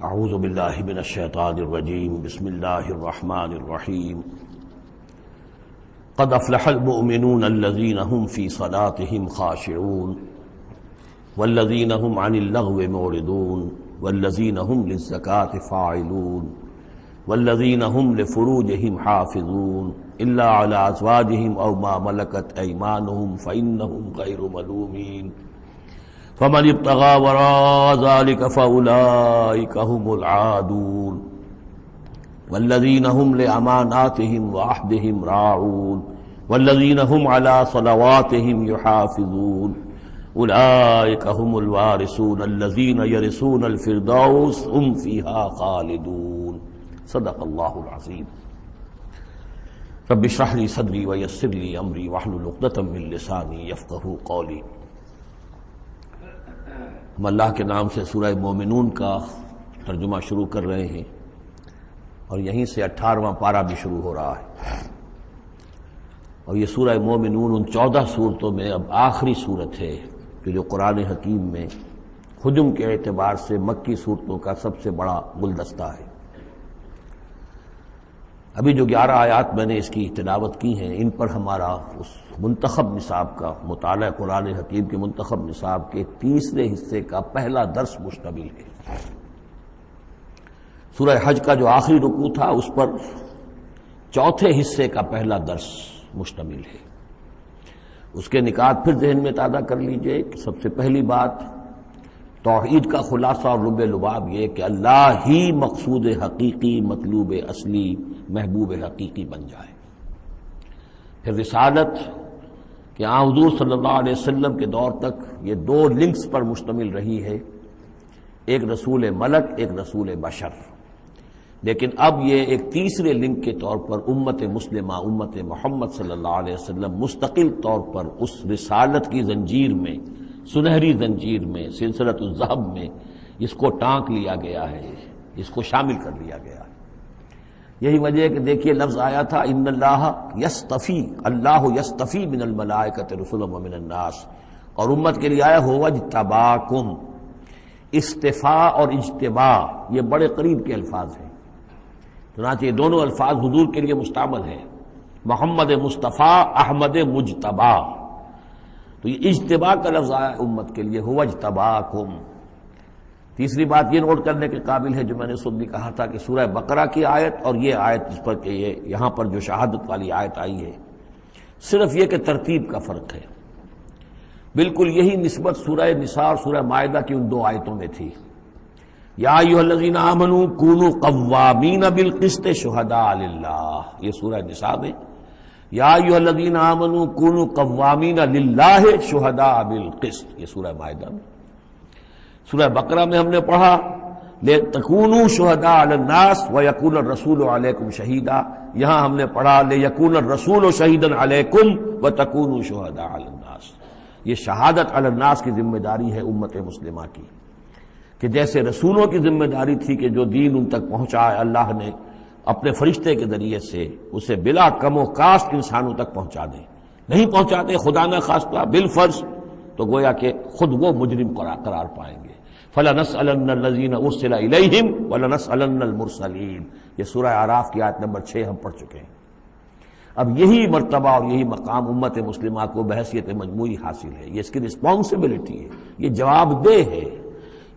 اعوذ باللہ من الشیطان الرجیم بسم اللہ الرحمن الرحیم قد افلح المؤمنون الذین هم فی صلاتهم خاشعون والذین هم عن اللغو معرضون والذین هم للزکاة فاعلون والذین هم لفروجهم حافظون الا علی ازواجهم او ما ملکت ایمانهم فإنهم غیر ملومین فمن ابتغى وراء ذلك فأولئك هم العادون والذين هم لأماناتهم وعهدهم راعون والذين هم على صلواتهم يحافظون أولئك هم الوارثون الذين يرثون الفردوس هم فيها خالدون صدق الله العظيم رب اشرح لي صدري ويسر لي أمري واحلل عقدة من لساني يفقهوا قولي۔ ہم اللہ کے نام سے سورہ مومنون کا ترجمہ شروع کر رہے ہیں اور یہیں سے 18واں پارہ بھی شروع ہو رہا ہے، اور یہ سورہ مومنون ان 14 سورتوں میں اب آخری سورت ہے کہ جو قرآن حکیم میں حجم کے اعتبار سے مکی سورتوں کا سب سے بڑا گلدستہ ہے۔ ابھی جو 11 آیات میں نے اس کی تلاوت کی ہیں، ان پر ہمارا اس منتخب نصاب کا مطالعہ قرآن حکیم کے منتخب نصاب کے تیسرے حصے کا پہلا درس مشتمل ہے۔ سورہ حج کا جو آخری رکوع تھا اس پر چوتھے حصے کا پہلا درس مشتمل ہے۔ اس کے نکات پھر ذہن میں تازہ کر لیجئے کہ سب سے پہلی بات توحید کا خلاصہ اور لب لباب یہ کہ اللہ ہی مقصود حقیقی، مطلوب اصلی، محبوب حقیقی بن جائے۔ پھر رسالت کہ حضور صلی اللہ علیہ وسلم کے دور تک یہ 2 لنکس پر مشتمل رہی ہے، ایک رسول ملک، ایک رسول بشر، لیکن اب یہ ایک تیسرے لنک کے طور پر امت مسلمہ، امت محمد صلی اللہ علیہ وسلم مستقل طور پر اس رسالت کی زنجیر میں، سنہری زنجیر میں، سلسلۃ الذہب میں اس کو ٹانک لیا گیا ہے، اس کو شامل کر لیا گیا ہے۔ یہی وجہ ہے کہ دیکھیے لفظ آیا تھا ان اللہ یستفی، اللہ یستفی من الملائکۃ رسلا ومن الناس، اور امت کے لیے آیا هو اجتباکم۔ استفاء اور اجتباء یہ بڑے قریب کے الفاظ ہیں، چنانچہ یہ دونوں الفاظ حضور کے لیے مستعمل ہیں، محمد مصطفیٰ، احمد مجتبی۔ تو یہ اجتباء کا لفظ آیا امت کے لیے هو اجتباکم۔ تیسری بات یہ نوٹ کرنے کے قابل ہے جو میں نے خود بھی کہا تھا کہ سورہ بقرہ کی آیت اور یہ آیت جس پر کہ یہ یہاں پر جو شہادت والی آیت آئی ہے، صرف یہ کہ ترتیب کا فرق ہے۔ بالکل یہی نسبت سورہ نساء اور سورہ مائدہ کی ان 2 آیتوں میں تھی۔ یا ایھا الذین آمنوا کونوا قوامین بالقسط شہداء للہ، یہ سورہ نساء میں۔ یا ایھا الذین آمنوا کونوا قوامین للہ شہداء بالقسط، یہ سورہ مائدہ میں۔ سورہ بقرہ میں ہم نے پڑھا لِتَكُونُوا شُهَدَاءَ عَلَى النَّاسِ وَيَكُونَ الرَّسُولُ عَلَيْكُمْ شَهِيدًا، یہاں ہم نے پڑھا لِيَكُونَ الرَّسُولُ شَهِيدًا عَلَيْكُمْ وَتَكُونُوا شُهَدَاءَ عَلَى النَّاسِ۔ یہ شہادت علی الناس کی ذمہ داری ہے امت مسلمہ کی، کہ جیسے رسولوں کی ذمہ داری تھی کہ جو دین ان تک پہنچائے اللہ نے اپنے فرشتے کے ذریعے سے اسے بلا کم و کاسٹ انسانوں تک پہنچا دیں، نہیں پہنچاتے خدا نہ خواستہ بالفرض تو گویا کہ خود وہ مجرم قرار پائیں گے۔ فَلَنَسْأَلَنَّ الَّذِينَ أُرْسِلَ إِلَيْهِمْ وَلَنَسْأَلَنَّ الْمُرْسَلِينَ، یہ سورہ اعراف کی آیت نمبر 6 ہم پڑھ چکے ہیں۔ اب یہی مرتبہ اور یہی مقام امت مسلمہ کو بحیثیت مجموعی حاصل ہے، یہ اس کی رسپانسبلٹی ہے، یہ جواب دہ ہے،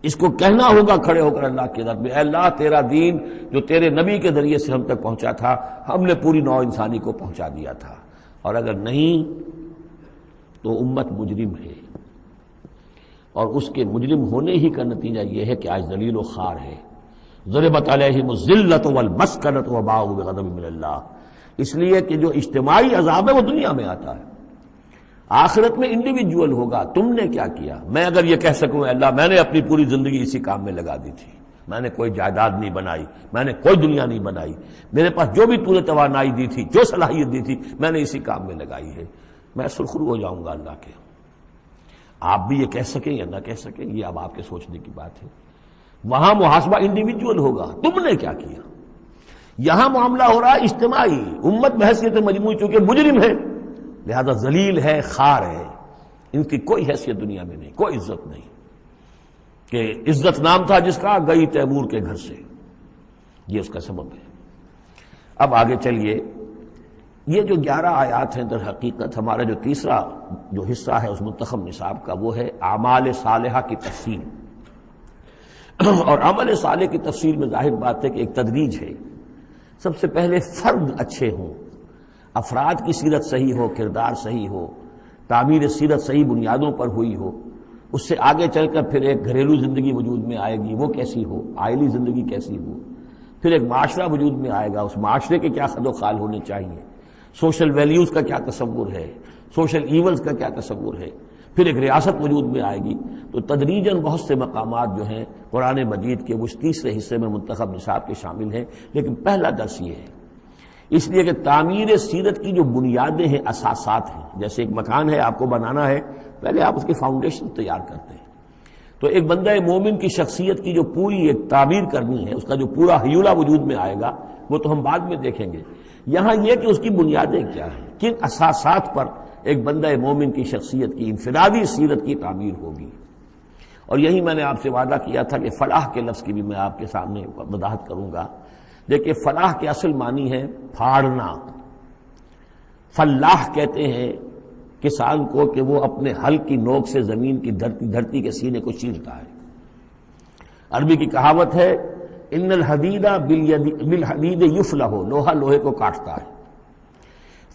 اس کو کہنا ہوگا کھڑے ہو کر اللہ کی عدالت میں، اے اللہ تیرا دین جو تیرے نبی کے ذریعے سے ہم تک پہنچا تھا، ہم نے پوری نوع انسانی کو پہنچا دیا تھا، اور اگر نہیں تو امت مجرم ہے، اور اس کے مجرم ہونے ہی کا نتیجہ یہ ہے کہ آج ذلیل و خوار ہے۔ ضربت علیہم الذلۃ والمسکنۃ وباؤوا بغضب من اللہ، اس لیے کہ جو اجتماعی عذاب ہے وہ دنیا میں آتا ہے، آخرت میں انڈیویجول ہوگا۔ تم نے کیا کیا؟ میں اگر یہ کہہ سکوں اللہ میں نے اپنی پوری زندگی اسی کام میں لگا دی تھی، میں نے کوئی جائیداد نہیں بنائی، میں نے کوئی دنیا نہیں بنائی، میرے پاس جو بھی تو نے توانائی دی تھی، جو صلاحیت دی تھی، میں نے اسی کام میں لگائی ہے، میں سرخرو ہو جاؤں گا اللہ کے۔ آپ بھی یہ کہہ سکیں یا نہ کہہ سکیں، یہ اب آپ کے سوچنے کی بات ہے۔ وہاں محاسبہ انڈیویجول ہوگا، تم نے کیا کیا۔ یہاں معاملہ ہو رہا ہے اجتماعی، امت بحیثیت مجموعی چونکہ مجرم ہے لہذا ذلیل ہے، خوار ہے، ان کی کوئی حیثیت دنیا میں نہیں، کوئی عزت نہیں۔ کہ عزت نام تھا جس کا، گئی تیمور کے گھر سے، یہ اس کا سبب ہے۔ اب آگے چلیے، یہ جو 11 آیات ہیں در حقیقت ہمارا جو تیسرا جو حصہ ہے اس منتخب نصاب کا، وہ ہے اعمال صالحہ کی تفصیل۔ اور عمل صالح کی تفصیل میں ظاہر بات ہے کہ ایک تدریج ہے۔ سب سے پہلے فرد اچھے ہوں، افراد کی سیرت صحیح ہو، کردار صحیح ہو، تعمیر سیرت صحیح بنیادوں پر ہوئی ہو، اس سے آگے چل کر پھر ایک گھریلو زندگی وجود میں آئے گی، وہ کیسی ہو، عائلی زندگی کیسی ہو، پھر ایک معاشرہ وجود میں آئے گا، اس معاشرے کے کیا خد و خال ہونے چاہیے، سوشل ویلیوز کا کیا تصور ہے، سوشل ایونز کا کیا تصور ہے، پھر ایک ریاست وجود میں آئے گی۔ تو تدریجاً بہت سے مقامات جو ہیں قرآن مجید کے اس تیسرے حصے میں منتخب نصاب کے شامل ہیں، لیکن پہلا درس یہ ہے، اس لیے کہ تعمیر سیرت کی جو بنیادیں ہیں، اساسات ہیں، جیسے ایک مکان ہے آپ کو بنانا ہے، پہلے آپ اس کی فاؤنڈیشن تیار کرتے ہیں۔ تو ایک بندہ مومن کی شخصیت کی جو پوری ایک تعبیر کرنی ہے، اس کا جو پورا حیولہ وجود میں آئے گا، وہ تو ہم بعد میں دیکھیں گے۔ یہاں یہ کہ اس کی بنیادیں کیا ہیں، کن اساسات پر ایک بندہ مومن کی شخصیت کی انفرادی سیرت کی تعمیر ہوگی۔ اور یہی میں نے آپ سے وعدہ کیا تھا کہ فلاح کے لفظ کی بھی میں آپ کے سامنے وضاحت کروں گا۔ دیکھیے، فلاح کے اصل معنی ہے پھاڑنا۔ فلاح کہتے ہیں کسان کو کہ وہ اپنے ہل کی نوک سے زمین کی دھرتی کے سینے کو چیرتا ہے۔ عربی کی کہاوت ہے، ان الحدید بالحدید یفلح، لوہا لوہے کو کاٹتا ہے۔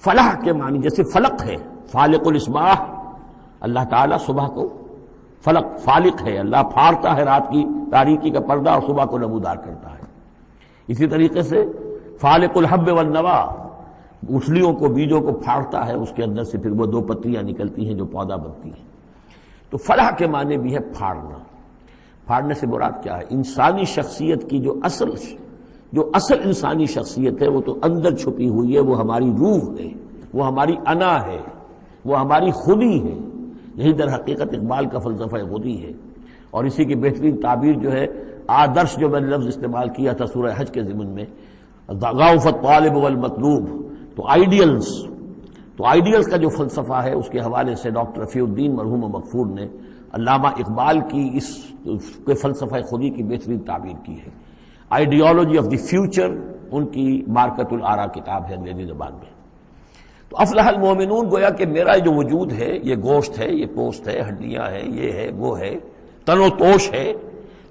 فلاح کے معنی جیسے فلق ہے، فالق الاسباح، اللہ تعالیٰ صبح کو فلق فالق ہے، اللہ پھاڑتا ہے رات کی تاریکی کا پردہ اور صبح کو نمودار کرتا ہے۔ اسی طریقے سے فالق الحب والنوا، اٹھلیوں کو، بیجوں کو پھاڑتا ہے، اس کے اندر سے پھر وہ 2 پتیاں نکلتی ہیں جو پودا بنتی ہیں۔ تو فلاح کے معنی بھی ہے پھاڑنا۔ پھاڑنے سے مراد کیا ہے؟ انسانی شخصیت کی جو اصل انسانی شخصیت ہے، وہ تو اندر چھپی ہوئی ہے، وہ ہماری روح ہے، وہ ہماری انا ہے، وہ ہماری خودی ہے۔ یہی در حقیقت اقبال کا فلسفہ خودی ہے۔ اور اسی کی بہترین تعبیر جو ہے آدرش، جو میں نے لفظ استعمال کیا تھا سورہ حج کے ضمن میں، ضعف الطالب والمطلوب، تو آئیڈیلز کا جو فلسفہ ہے، اس کے حوالے سے ڈاکٹر رفیع الدین مرحوم و مغفور نے علامہ اقبال کی اس کے فلسفہ خودی کی بہترین تعبیر کی ہے۔ آئیڈیالوجی آف دی فیوچر ان کی مارکت الآراء کتاب ہے انگریزی زبان میں۔ تو افلح المومنون، گویا کہ میرا جو وجود ہے، یہ گوشت ہے، یہ پوست ہے، ہڈیاں ہیں، یہ ہے، وہ ہے، تن و توش ہے،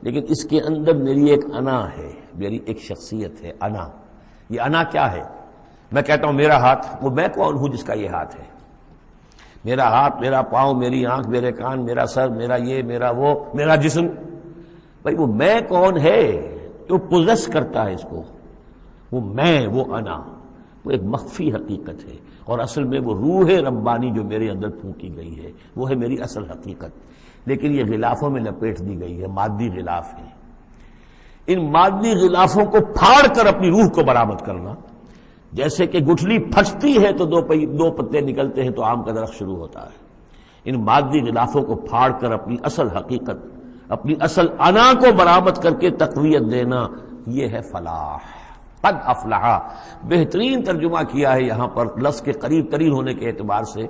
لیکن اس کے اندر میری ایک انا ہے، میری ایک شخصیت ہے، انا۔ یہ انا کیا ہے؟ میں کہتا ہوں میرا ہاتھ، وہ میں کون ہوں جس کا یہ ہاتھ ہے؟ میرا ہاتھ، میرا پاؤں، میری آنکھ، میرے کان، میرا سر، میرا یہ، میرا وہ، میرا جسم، بھائی وہ میں کون ہے جو پوزیس کرتا ہے اس کو؟ وہ میں، وہ انا، وہ ایک مخفی حقیقت ہے، اور اصل میں وہ روح ربانی جو میرے اندر پھونکی گئی ہے، وہ ہے میری اصل حقیقت، لیکن یہ غلافوں میں لپیٹ دی گئی ہے، مادی غلاف ہے۔ ان مادی غلافوں کو پھاڑ کر اپنی روح کو برآمد کرنا، جیسے کہ گٹھلی پھٹتی ہے تو 2 پتے نکلتے ہیں تو آم کا درخت شروع ہوتا ہے۔ ان مادی غلافوں کو پھاڑ کر اپنی اصل حقیقت، اپنی اصل انا کو برآمد کر کے تقویت دینا، یہ ہے فلاح۔ قد افلح، بہترین ترجمہ کیا ہے یہاں پر لفظ کے قریب ترین ہونے کے اعتبار سے،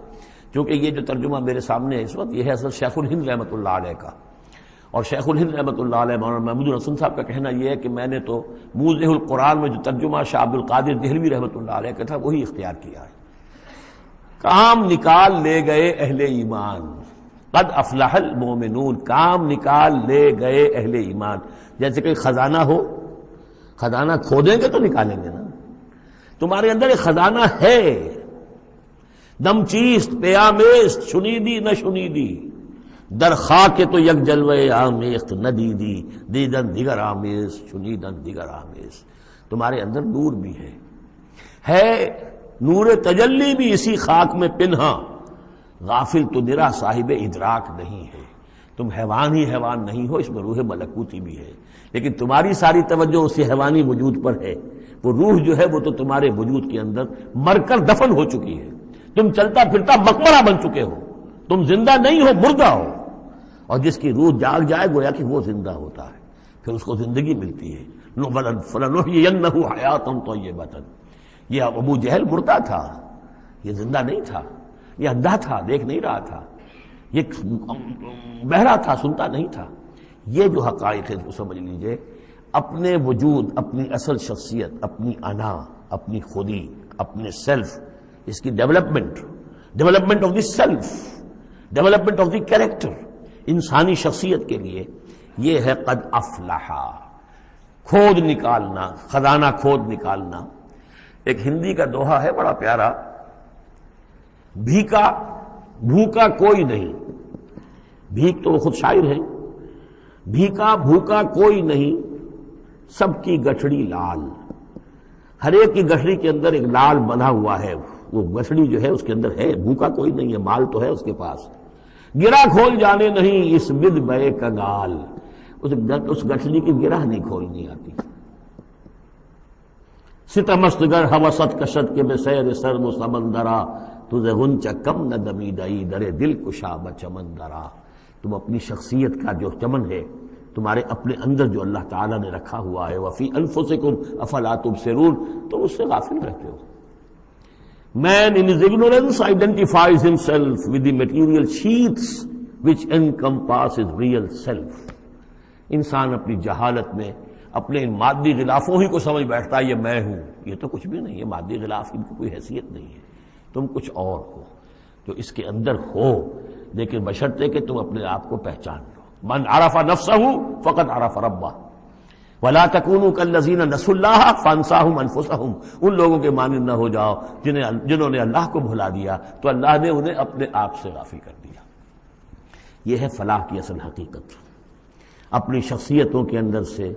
کیونکہ یہ جو ترجمہ میرے سامنے ہے اس وقت، یہ ہے اصل شیخ الہند رحمۃ اللہ علیہ کا۔ اور شیخ الہند رحمۃ اللہ علیہ مولانا محمود الحسن صاحب کا کہنا یہ ہے کہ میں نے تو موضح القرآن میں جو ترجمہ شاہ عبد القادر دہلوی رحمۃ اللہ علیہ کا تھا وہی اختیار کیا ہے۔ کام نکال لے گئے اہل ایمان، قد افلح المومنون، کام نکال لے گئے اہل ایمان۔ جیسے کہ خزانہ ہو، خزانہ کھودیں گے تو نکالیں گے نا، تمہارے اندر ایک خزانہ ہے، دم چیست پیامیست، شنیدی نہ شنیدی، در خاک تو یک جلوے آمیخت ندیدی، دیدن دیگر آمیز، شنیدن دیگر آمیز۔ تمہارے اندر نور بھی ہے نور تجلی بھی اسی خاک میں پنہا، غافل تو نرا صاحب ادراک نہیں ہے۔ تم حیوان ہی حیوان نہیں ہو، اس میں روح ملکوتی بھی ہے، لیکن تمہاری ساری توجہ اسی حیوانی وجود پر ہے۔ وہ روح جو ہے وہ تو تمہارے وجود کے اندر مر کر دفن ہو چکی ہے، تم چلتا پھرتا مقبرہ بن چکے ہو، تم زندہ نہیں ہو، مردہ ہو۔ اور جس کی روح جاگ جائے گویا کہ وہ زندہ ہوتا ہے، پھر اس کو زندگی ملتی ہے۔ فَلَنُحْيِيَنَّهُ حَيَاةً طَيِّبَةً۔ یہ ابو جہل مردہ تھا، یہ زندہ نہیں تھا، یہ اندھا تھا، دیکھ نہیں رہا تھا، یہ بہرا تھا، سنتا نہیں تھا، یہ جو حقائق ہے اس کو سمجھ لیجئے، اپنے وجود، اپنی اصل شخصیت، اپنی انا، اپنی خودی، اپنے سیلف، اس کی development of the self, development of the character, انسانی شخصیت کے لیے یہ ہے قد افلح، کھود نکالنا، خزانہ کھود نکالنا۔ ایک ہندی کا دوہا ہے بڑا پیارا، بھوکا کوئی نہیں، بھیک تو وہ خود شاعر ہے، بھوکا کوئی نہیں، سب کی گٹھڑی لال، ہر ایک کی گٹھڑی کے اندر ایک لال بندھا ہوا ہے، وہ گٹھڑی جو ہے اس کے اندر ہے، بھوکا کوئی نہیں ہے، مال تو ہے اس کے پاس، گرہ کھول جانے نہیں اس بد بے کنگال، اس گٹھڑی کی گرہ نہیں کھولنی آتی۔ ستمستگر حوست کشت کے بے سیر سرد و سمندرا، تجھے غنچہ کم نہ دمیدئی درے دل کشا بچمندرا۔ تم اپنی شخصیت کا جو چمن ہے، تمہارے اپنے اندر جو اللہ تعالیٰ نے رکھا ہوا ہے، وفی انفسکم افلا تبصرون، تم اس سے غافل رہتے ہو۔ Man in his ignorance identifies himself with the material sheaths which encompass his real self۔ انسان اپنی جہالت میں اپنے ان مادی غلافوں ہی کو سمجھ بیٹھتا ہے یہ میں ہوں، یہ تو کچھ بھی نہیں ہے، مادی غلاف ان کی کوئی حیثیت نہیں ہے، تم کچھ اور ہو جو اس کے اندر ہو، لیکن بشرطے کہ تم اپنے آپ کو پہچان لو۔ من عرف نفسہ فقد عرف ربہ ولا تکونوا کالذین نسوا اللہ فانساہم انفسہم۔ ان لوگوں کے مانند نہ ہو جاؤ جنہوں نے اللہ کو بھلا دیا تو اللہ نے انہیں اپنے آپ سے غافل کر دیا۔ یہ ہے فلاح کی اصل حقیقت، اپنی شخصیتوں کے اندر سے،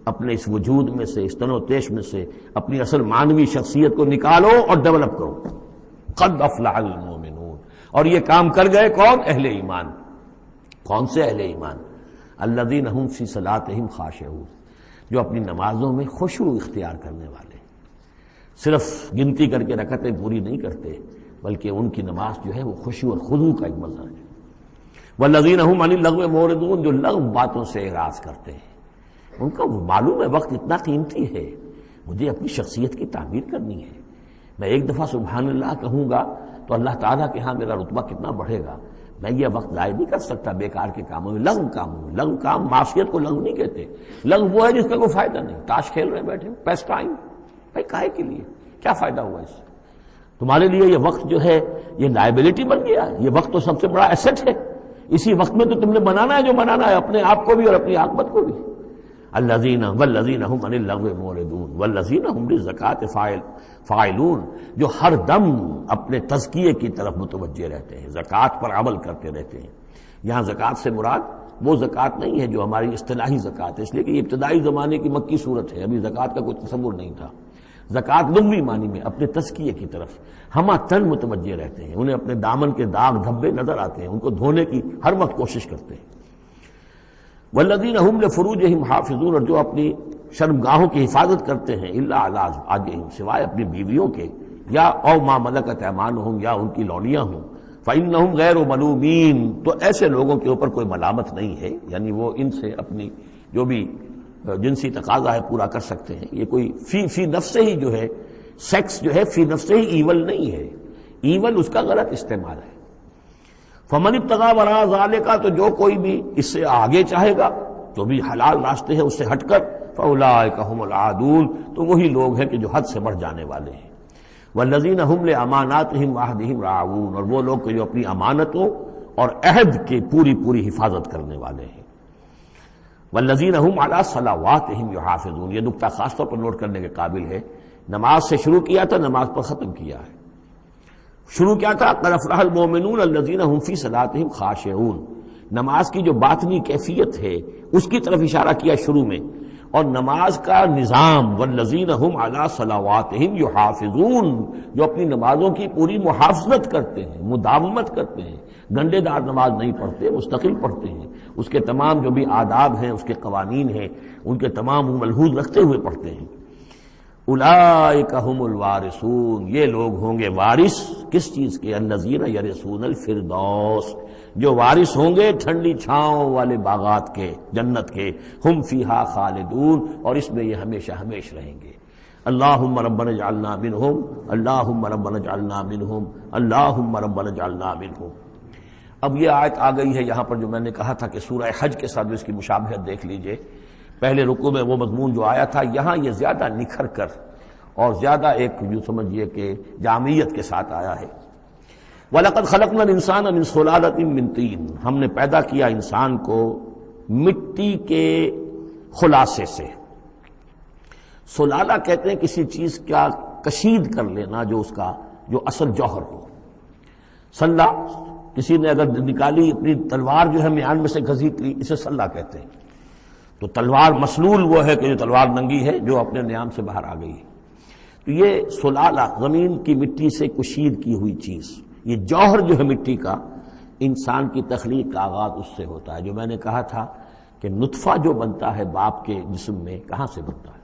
اپنے اس وجود میں سے، اس تن و تیش میں سے اپنی اصل مانوی شخصیت کو نکالو اور ڈیولپ کرو۔ قد افلح المؤمنون، اور یہ کام کر گئے کون؟ اہل ایمان۔ کون سے اہل ایمان؟ الذین هم فی صلاتہم خاشعون، جو اپنی نمازوں میں خشوع اختیار کرنے والے، صرف گنتی کر کے رکعتیں پوری نہیں کرتے، بلکہ ان کی نماز جو ہے وہ خشوع اور خضوع کا ایک مظہر ہے۔ والذین هم عن اللغو معرضون، جو لغو باتوں سے اعراض کرتے ہیں، ان کا معلوم ہے وقت اتنا قیمتی ہے، مجھے اپنی شخصیت کی تعمیر کرنی ہے، میں ایک دفعہ سبحان اللہ کہوں گا تو اللہ تعالیٰ کے ہاں میرا رتبہ کتنا بڑھے گا، میں یہ وقت ضائع نہیں کر سکتا بیکار کے کاموں میں، لغو کاموں میں۔ لغو کام معصیت کو لغو نہیں کہتے، لغو وہ ہے جس کا کوئی فائدہ نہیں، تاش کھیل رہے بیٹھے، پیس ٹائم، بھائی کاہے کے لیے، کیا فائدہ ہوا اس سے؟ تمہارے لیے یہ وقت جو ہے یہ لائبلٹی بن گیا، یہ وقت تو سب سے بڑا ایسٹ ہے، اسی وقت میں تو تم نے بنانا ہے جو بنانا ہے، اپنے آپ کو بھی اور اپنی عاقبت کو بھی۔ الذین والذین هم عن اللغو معرضون والذین هم للزکاۃ فاعلون، جو ہر دم اپنے تزکیے کی طرف متوجہ رہتے ہیں، زکوٰۃ پر عمل کرتے رہتے ہیں۔ یہاں زکوٰۃ سے مراد وہ زکوٰۃ نہیں ہے جو ہماری اصطلاحی زکوٰۃ ہے، اس لیے کہ یہ ابتدائی زمانے کی مکی صورت ہے، ابھی زکوٰۃ کا کوئی تصور نہیں تھا۔ زکوٰۃ لغوی معنی میں اپنے تزکیے کی طرف ہمہ تن متوجہ رہتے ہیں، انہیں اپنے دامن کے داغ دھبے نظر آتے ہیں، ان کو دھونے کی ہر وقت کوشش کرتے ہیں۔ والذین هم لفروجہم حافظون، اور جو اپنی شرمگاہوں کی حفاظت کرتے ہیں، الا علی ازواجہم، سوائے اپنی بیویوں کے، یا او ما ملکت ایمانہم، یا ان کی لونیاں ہوں، فإنہم غیر ملومین، تو ایسے لوگوں کے اوپر کوئی ملامت نہیں ہے، یعنی وہ ان سے اپنی جو بھی جنسی تقاضا ہے پورا کر سکتے ہیں۔ یہ کوئی فی نفس ہی جو ہے، سیکس جو ہے فی نفس ہی ایول نہیں ہے، ایول اس کا غلط استعمال ہے۔ فمن ابتغى وراء ذلك، تو جو کوئی بھی اس سے آگے چاہے گا، جو بھی حلال راستے ہیں اس سے ہٹ کر، فاولئک هم العادون، تو وہی لوگ ہیں کہ جو حد سے بڑھ جانے والے ہیں۔ والذین هم لاماناتهم وعهدهم راعون، اور وہ لوگ کہ جو اپنی امانتوں اور عہد کی پوری حفاظت کرنے والے ہیں۔ والذین هم علی صلواتهم یحافظون، یہ نکتہ خاص طور پر نوٹ کرنے کے قابل ہے، نماز سے شروع کیا تھا، نماز پر ختم کیا ہے۔ شروع کیا تھا قد افلح المؤمنون الذین هم فی صلاتہم خاشعون، نماز کی جو باطنی کیفیت ہے اس کی طرف اشارہ کیا شروع میں، اور نماز کا نظام والذین هم علی صلواتہم یحافظون، جو اپنی نمازوں کی پوری محافظت کرتے ہیں، مداومت کرتے ہیں، گنڈے دار نماز نہیں پڑھتے، مستقل پڑھتے ہیں، اس کے تمام جو بھی آداب ہیں، اس کے قوانین ہیں، ان کے تمام ملحوظ رکھتے ہوئے پڑھتے ہیں۔ اولئک هم الوارثون، یہ لوگ ہوں گے وارث کس چیز کے؟ الذین یرثون الفردوس، جو وارث ہوں گے ٹھنڈی چھاؤں والے باغات کے، جنت کے، ہم فیہا خالدون، اور اس میں یہ ہمیشہ ہمیش رہیں گے۔ اللہم ربنا اجعلنا منہم، اللہم ربنا اجعلنا منہم، اللہم ربنا اجعلنا منہم۔ اب یہ آیت آ گئی ہے یہاں پر جو میں نے کہا تھا کہ سورہ حج کے ساتھ اس کی مشابہت دیکھ لیجئے. پہلے رکوع میں وہ مضمون جو آیا تھا، یہاں یہ زیادہ نکھر کر اور زیادہ ایک جو سمجھیے کہ جامعیت کے ساتھ آیا ہے. وَلَقَدْ خَلَقْنَا الْإِنسَانَ مِنْ صُلَالَةٍ مِّن طِينٍ، ہم نے پیدا کیا انسان کو مٹی کے خلاصے سے. سلالہ کہتے ہیں کسی چیز کا کشید کر لینا جو اس کا جو اصل جوہر ہو. سلہ کسی نے اگر نکالی اپنی تلوار جو ہے میان میں سے گھسیٹ لی، اسے سلہ کہتے ہیں. تو تلوار مسلول وہ ہے کہ جو تلوار ننگی ہے جو اپنے نیام سے باہر آ گئی ہے. تو یہ سلالہ زمین کی مٹی سے کشید کی ہوئی چیز، یہ جوہر جو ہے مٹی کا، انسان کی تخلیق کا آغاز اس سے ہوتا ہے. جو میں نے کہا تھا کہ نطفہ جو بنتا ہے باپ کے جسم میں کہاں سے بنتا ہے؟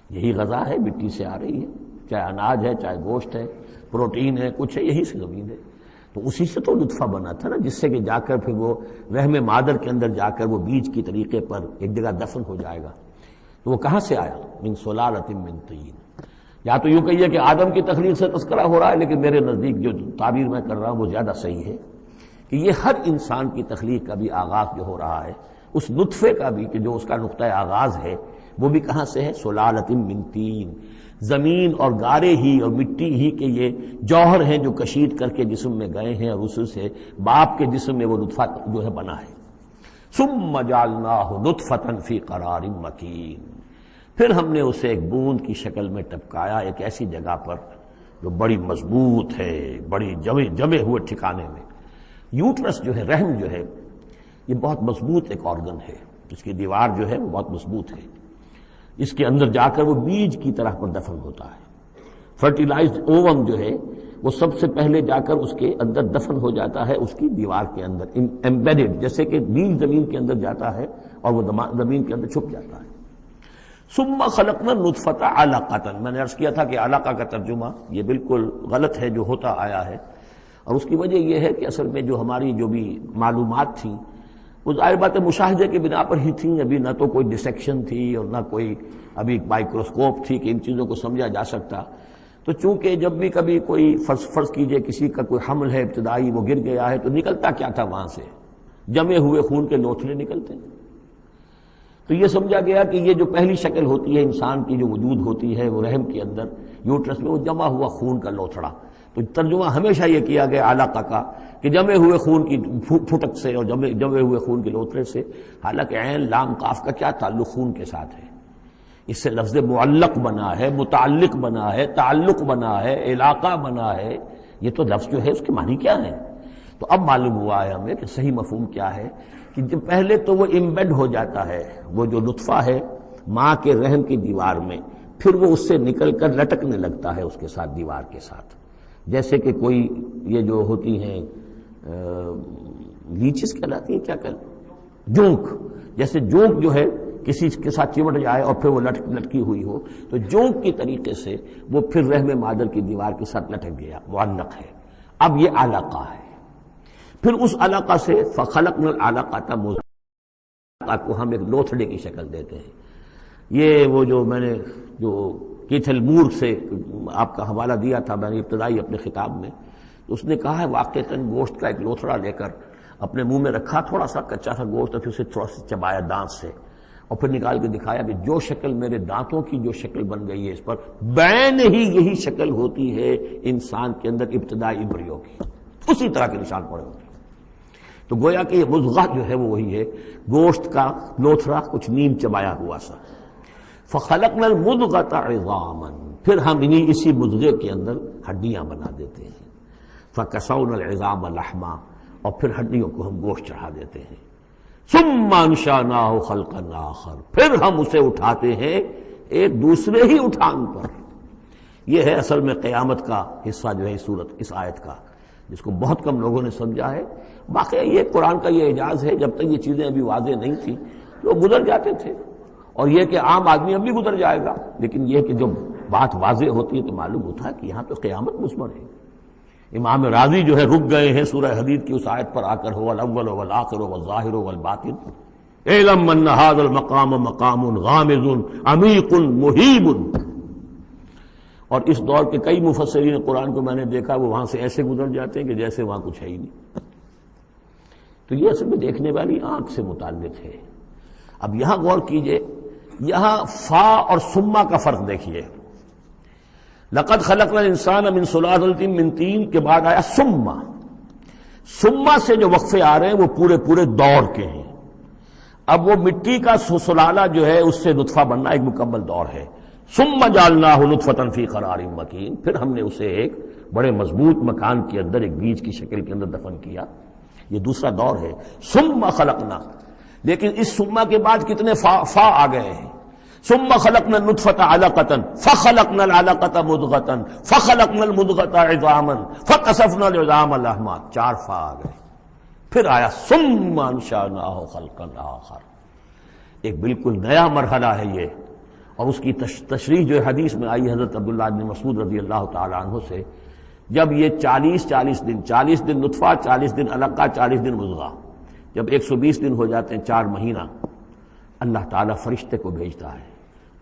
یہی غذا ہے، مٹی سے آ رہی ہے، چاہے اناج ہے، چاہے گوشت ہے، پروٹین ہے، کچھ ہے، یہی سے زمین ہے. تو اسی سے تو نطفہ بنا تھا نا، جس سے کہ جا کر پھر وہ رحم مادر کے اندر جا کر وہ بیج کی طریقے پر ایک جگہ دفن ہو جائے گا. تو وہ کہاں سے آیا؟ من صلالۃ من طین. یا تو یوں کہیے کہ آدم کی تخلیق سے تذکرہ ہو رہا ہے، لیکن میرے نزدیک جو تعبیر میں کر رہا ہوں وہ زیادہ صحیح ہے کہ یہ ہر انسان کی تخلیق کا بھی آغاز جو ہو رہا ہے، اس نطفے کا بھی کہ جو اس کا نقطہ آغاز ہے وہ بھی کہاں سے ہے؟ صلالۃ من طین. زمین اور گارے ہی اور مٹی ہی کے یہ جوہر ہیں جو کشید کر کے جسم میں گئے ہیں، اور اس سے باپ کے جسم میں وہ نطفہ جو ہے بنا ہے. ثم جعلناہ نطفۃ فی قرار مکین، پھر ہم نے اسے ایک بوند کی شکل میں ٹپکایا ایک ایسی جگہ پر جو بڑی مضبوط ہے، بڑی جمے ہوئے ٹھکانے میں. یوٹرس جو ہے، رحم جو ہے، یہ بہت مضبوط ایک آرگن ہے، اس کی دیوار جو ہے وہ بہت مضبوط ہے. اس کے اندر جا کر وہ بیج کی طرح پر دفن ہوتا ہے. فرٹیلائزڈ اووم جو ہے وہ سب سے پہلے جا کر اس کے اندر دفن ہو جاتا ہے، اس کی دیوار کے اندر ایمبیڈڈ، جیسے کہ بیج زمین کے اندر جاتا ہے اور وہ زمین کے اندر چھپ جاتا ہے. ثم خلقنا النطفۃ علقۃ، میں نے عرض کیا تھا کہ علقہ کا ترجمہ یہ بالکل غلط ہے جو ہوتا آیا ہے، اور اس کی وجہ یہ ہے کہ اصل میں جو ہماری جو بھی معلومات تھیں وہ ظاہر بات ہے مشاہدے کی بنا پر ہی تھیں. ابھی نہ تو کوئی ڈسیکشن تھی اور نہ کوئی ابھی مائکروسکوپ تھی کہ ان چیزوں کو سمجھا جا سکتا. تو چونکہ جب بھی کبھی کوئی فرض کیجئے کسی کا کوئی حمل ہے ابتدائی، وہ گر گیا ہے، تو نکلتا کیا تھا وہاں سے؟ جمے ہوئے خون کے لوتھڑے نکلتے ہیں. تو یہ سمجھا گیا کہ یہ جو پہلی شکل ہوتی ہے انسان کی جو وجود ہوتی ہے وہ رحم کے اندر یوٹرس میں، وہ جمع ہوا خون کا لوتھڑا. تو ترجمہ ہمیشہ یہ کیا گیا علقہ کا کہ جمے ہوئے خون کی پھٹک سے اور جمے ہوئے خون کے لوتھڑے سے. حالانکہ عین لام قاف کا کیا تعلق خون کے ساتھ ہے؟ اس سے لفظ معلق بنا ہے، متعلق بنا ہے، تعلق بنا ہے، علاقہ بنا ہے. یہ تو لفظ جو ہے اس کے معنی کیا ہے؟ تو اب معلوم ہوا ہے ہمیں کہ صحیح مفہوم کیا ہے کہ جب پہلے تو وہ امبیڈ ہو جاتا ہے، وہ جو نطفہ ہے ماں کے رحم کی دیوار میں، پھر وہ اس سے نکل کر لٹکنے لگتا ہے اس کے ساتھ، دیوار کے ساتھ. جیسے کہ کوئی یہ جو ہوتی ہیں لیچز کہلاتی ہیں، کیا کہتے، جونک. جیسے جونک جو ہے کسی کے ساتھ چمٹ جائے اور پھر وہ لٹکی ہوئی ہو، تو جونک کی طریقے سے وہ پھر رحم مادر کی دیوار کے ساتھ لٹک گیا، معلق ہے. اب یہ علقہ ہے. پھر اس علقہ سے فخلقنا العلقۃ مضغۃ کو ہم ایک لوتھڑے کی شکل دیتے ہیں. یہ وہ جو میں نے جو کیتھل مور سے آپ کا حوالہ دیا تھا میں نے ابتدائی اپنے خطاب میں، اس نے کہا ہے واقعتاً گوشت کا ایک لوتھڑا لے کر اپنے منہ میں رکھا، تھوڑا سا کچا سا گوشت، اور پھر اسے تھوڑا سا چبایا دانت سے، اور پھر نکال کے دکھایا کہ جو شکل میرے دانتوں کی جو شکل بن گئی ہے اس پر بین ہی یہی شکل ہوتی ہے انسان کے اندر ابتدائی ایمبریو کی، اسی طرح کے نشان پڑے ہوتے ہیں. تو گویا کہ یہ مضغہ جو ہے وہ وہی ہے، گوشت کا لوتھڑا کچھ نیم چبایا ہوا سا. فخلقنا المضغۃ عظاما، پھر ہم اسی مضغے کے اندر ہڈیاں بنا دیتے ہیں. فکسونا العظام لحما، اور پھر ہڈیوں کو ہم گوشت چڑھا دیتے ہیں. ثم انشأناہ خلقا آخر، پھر ہم اسے اٹھاتے ہیں ایک دوسرے ہی اٹھان پر. یہ ہے اصل میں قیامت کا حصہ جو ہے اس آیت کا، جس کو بہت کم لوگوں نے سمجھا ہے. واقعہ یہ قرآن کا یہ اعجاز ہے، جب تک یہ چیزیں ابھی واضح نہیں تھیں لوگ گزر جاتے تھے، اور یہ کہ عام آدمی اب بھی گزر جائے گا، لیکن یہ کہ جب بات واضح ہوتی ہے تو معلوم ہوتا ہے کہ یہاں تو قیامت مضمر ہے. امام راضی جو ہے رک گئے ہیں سورہ حدید کی اس آیت پر آ کر، هو الاول والآخر والظاہر والباطن اعلم ان هذا المقام مقام غامض عمیق مہیب. اور اس دور کے کئی مفسرین قرآن کو میں نے دیکھا وہ وہاں سے ایسے گزر جاتے ہیں کہ جیسے وہاں کچھ ہے ہی نہیں. تو یہ اصل میں دیکھنے والی آنکھ سے متعلق ہے۔ اب یہاں غور کیجئے، یہاں فا اور ثم کا فرق دیکھیے۔ لقد خلقنا الانسان من سلالۃ من طین کے بعد آیا ثم۔ ثم سے جو وقفے آ رہے ہیں وہ پورے پورے دور کے ہیں۔ اب وہ مٹی کا سلالہ جو ہے اس سے نطفہ بننا ایک مکمل دور ہے۔ ثم جعلناہ نطفۃ فی قرار مکین، پھر ہم نے اسے ایک بڑے مضبوط مکان کے اندر ایک بیج کی شکل کے اندر دفن کیا۔ یہ دوسرا دور ہے۔ ثم خلقنا، لیکن اس ثم کے بعد کتنے فا آ گئے ہیں۔ ثم خلقنا النطفۃ علقۃ فخلقنا العلقۃ مضغۃ فخلقنا المضغۃ عظاما فکسونا العظام لحما، 4 فا آ گئے۔ پھر آیا ثم انشأناہ خلقا آخر، ایک بالکل نیا مرحلہ ہے یہ۔ اور اس کی تشریح جو حدیث میں آئی حضرت عبداللہ بن مسعود رضی اللہ تعالی عنہ سے، جب یہ 40 دن نطفہ، 40 دن علقہ، 40 دن مضغہ، جب 120 دن ہو جاتے ہیں، 4 مہینہ، اللہ تعالیٰ فرشتے کو بھیجتا ہے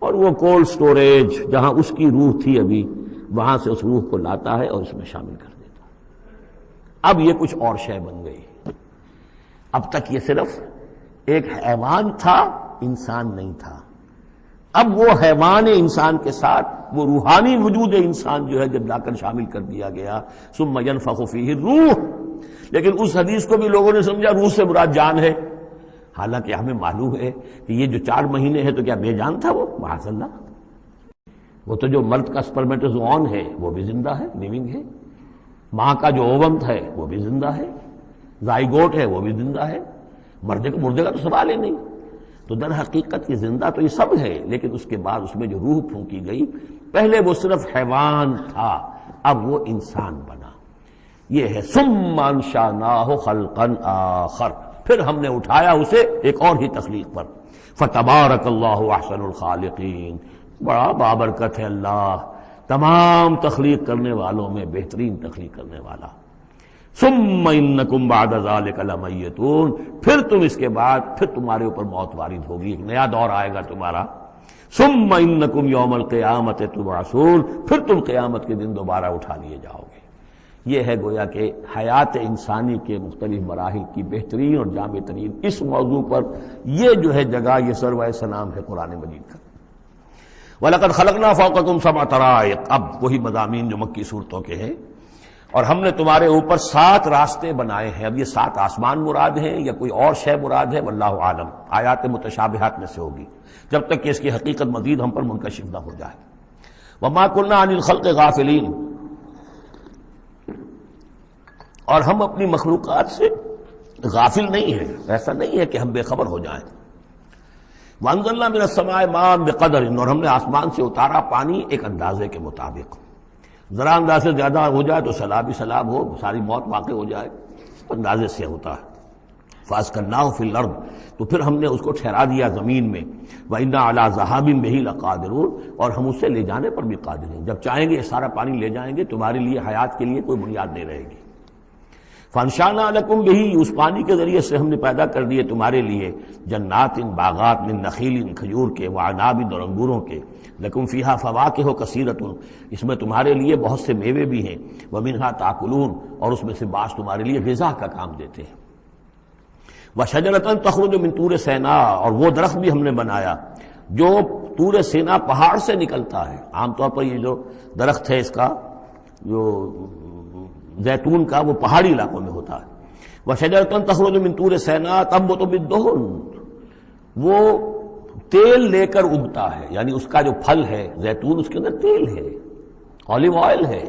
اور وہ کولڈ سٹوریج جہاں اس کی روح تھی ابھی، وہاں سے اس روح کو لاتا ہے اور اس میں شامل کر دیتا ہے۔ اب یہ کچھ اور شے بن گئی۔ اب تک یہ صرف ایک حیوان تھا، انسان نہیں تھا۔ اب وہ حیوان انسان کے ساتھ وہ روحانی وجود انسان جو ہے جب لا کر شامل کر دیا گیا، ثم ينفخ فیہ الروح۔ لیکن اس حدیث کو بھی لوگوں نے سمجھا روح سے مراد جان ہے، حالانکہ ہمیں معلوم ہے کہ یہ جو 4 مہینے ہے تو کیا بے جان تھا وہ؟ معاذ اللہ، وہ تو جو مرد کا سپرمیٹوزوون ہے وہ بھی زندہ ہے، لیونگ ہے، ماں کا جو اووم ہے وہ بھی زندہ ہے، زائگوٹ ہے وہ بھی زندہ ہے، مردے کا تو سوال ہی نہیں۔ تو در حقیقت یہ زندہ تو یہ سب ہے، لیکن اس کے بعد اس میں جو روح پھونکی گئی، پہلے وہ صرف حیوان تھا، اب وہ انسان بنا۔ یہ ہے ثم انشأناہ خلقا آخر، پھر ہم نے اٹھایا اسے ایک اور ہی تخلیق پر۔ فتبارک اللہ احسن الخالقین، بڑا بابرکت ہے اللہ تمام تخلیق کرنے والوں میں بہترین تخلیق کرنے والا۔ ثم انکم بعد ذلک لمیتون، پھر تم اس کے بعد پھر تمہارے اوپر موت وارد ہوگی، ایک نیا دور آئے گا تمہارا۔ ثم انکم یوم القیامت تبعثون، پھر تم قیامت کے دن دوبارہ اٹھا لیے جاؤ گے۔ یہ ہے گویا کہ حیات انسانی کے مختلف مراحل کی بہترین اور جامع ترین اس موضوع پر یہ جو ہے جگہ، یہ سروۂ سلام ہے قرآن مجید کا۔ وَلَقَدْ خَلَقْنَا فَوْقَكُمْ سَبْعَ طَرَائِقَ، اب وہی مضامین جو مکی صورتوں کے ہیں۔ اور ہم نے تمہارے اوپر 7 راستے بنائے ہیں۔ اب یہ 7 آسمان مراد ہیں یا کوئی اور شے مراد ہے، واللہ عالم، آیات متشابہات میں سے ہوگی، جب تک کہ اس کی حقیقت مزید ہم پر منکشف نہ ہو جائے۔ وَمَا كُنَّا عَنِ الْخَلْقِ غَافِلِينَ، اور ہم اپنی مخلوقات سے غافل نہیں ہیں، ایسا نہیں ہے کہ ہم بے خبر ہو جائیں۔ وَأَنزَلْنَا مِنَ السَّمَاءِ مَاءً بِقَدَرٍ، اور ہم نے آسمان سے اتارا پانی ایک اندازے کے مطابق، ذرا اندازے زیادہ ہو جائے تو سیلاب ہی سیلاب ہو، ساری موت واقع ہو جائے، اندازے سے ہوتا ہے۔ فَأَسْكَنَّاهُ فِي الْأَرْضِ، تو پھر ہم نے اس کو ٹھہرا دیا زمین میں۔ وَإِنَّا عَلَىٰ ذَهَابٍ بِهِ لَقَادِرُونَ، اور ہم اسے لے جانے پر بھی قادر ہیں، جب چاہیں گے یہ سارا پانی لے جائیں گے، تمہارے لیے حیات کے لیے کوئی بنیاد نہیں رہے گی۔ فَأَنشَأْنَا لَكُمْ بِهِ، اس پانی کے ذریعے سے ہم نے پیدا کر دیے تمہارے لیے جنات، باغات، من نخیل، کھجور کے، وعناب، اور انگوروں کے، لکم فیہا فواکہ کثیرۃ، اس میں تمہارے لیے بہت سے میوے بھی ہیں، ومنہا تاکلون، اور اس میں سے بعض تمہارے لیے غذا کا کام دیتے ہیں۔ وشجرۃ تخرج من طور سینا، اور وہ درخت بھی ہم نے بنایا جو طور سینا پہاڑ سے نکلتا ہے۔ عام طور پر یہ جو درخت ہے اس کا جو زیتون کا، وہ پہاڑی علاقوں میں ہوتا ہے۔ وشجرۃ تخرج من طور سینا تنبت بالدہن، وہ تیل لے کر اگتا ہے، یعنی اس کا جو پھل ہے زیتون، اس کے اندر تیل ہے، اولیو آئل ہے۔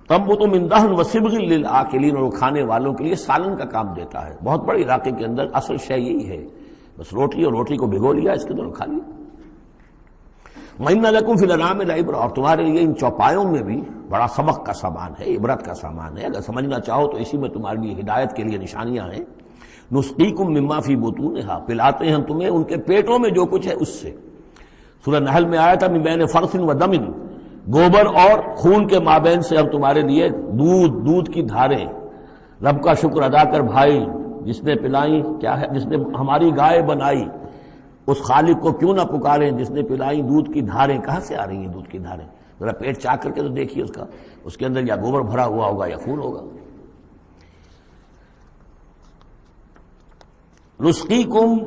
تنبت من دہن وصبغ للآکلین، اور وہ کھانے والوں کے لیے سالن کا کام دیتا ہے۔ بہت بڑے علاقے کے اندر اصل شے یہی ہے، بس روٹی، اور روٹی کو بھگو لیا، اس کے اندر کھا لیا۔ وَإِنَّ لَكُمْ فِي الْأَنْعَامِ لَعِبْرَةً، اور تمہارے لیے ان چوپایوں میں بھی بڑا سبق کا سامان ہے، عبرت کا سامان ہے۔ اگر سمجھنا چاہو تو اسی میں تمہارے لیے ہدایت کے لیے نشانیاں ہیں۔ نُسْقِيكُم مِّمَّا فِي بُطُونِهَا، پلاتے ہیں ہم تمہیں ان کے پیٹوں میں جو کچھ ہے اس سے۔ سورہ نحل میں آیا تھا مِن بَيْنِ فَرْثٍ وَدَمٍ، گوبر اور خون کے مابین سے ہم تمہارے لیے دودھ کی دھاریں۔ رب کا شکر ادا کر بھائی، جس نے پلائیں، کیا ہے، جس نے ہماری گائے بنائی، اس خالق کو کیوں نہ پکاریں جس نے پلائیں دودھ کی دھاریں۔ کہاں سے آ رہی ہیں دودھ کی دھاریں؟ ذرا پیٹ چاک کر کے تو دیکھیے، اس کے اندر یا گوبر بھرا ہوا ہوگا یا خون ہوگا۔ نسقیکم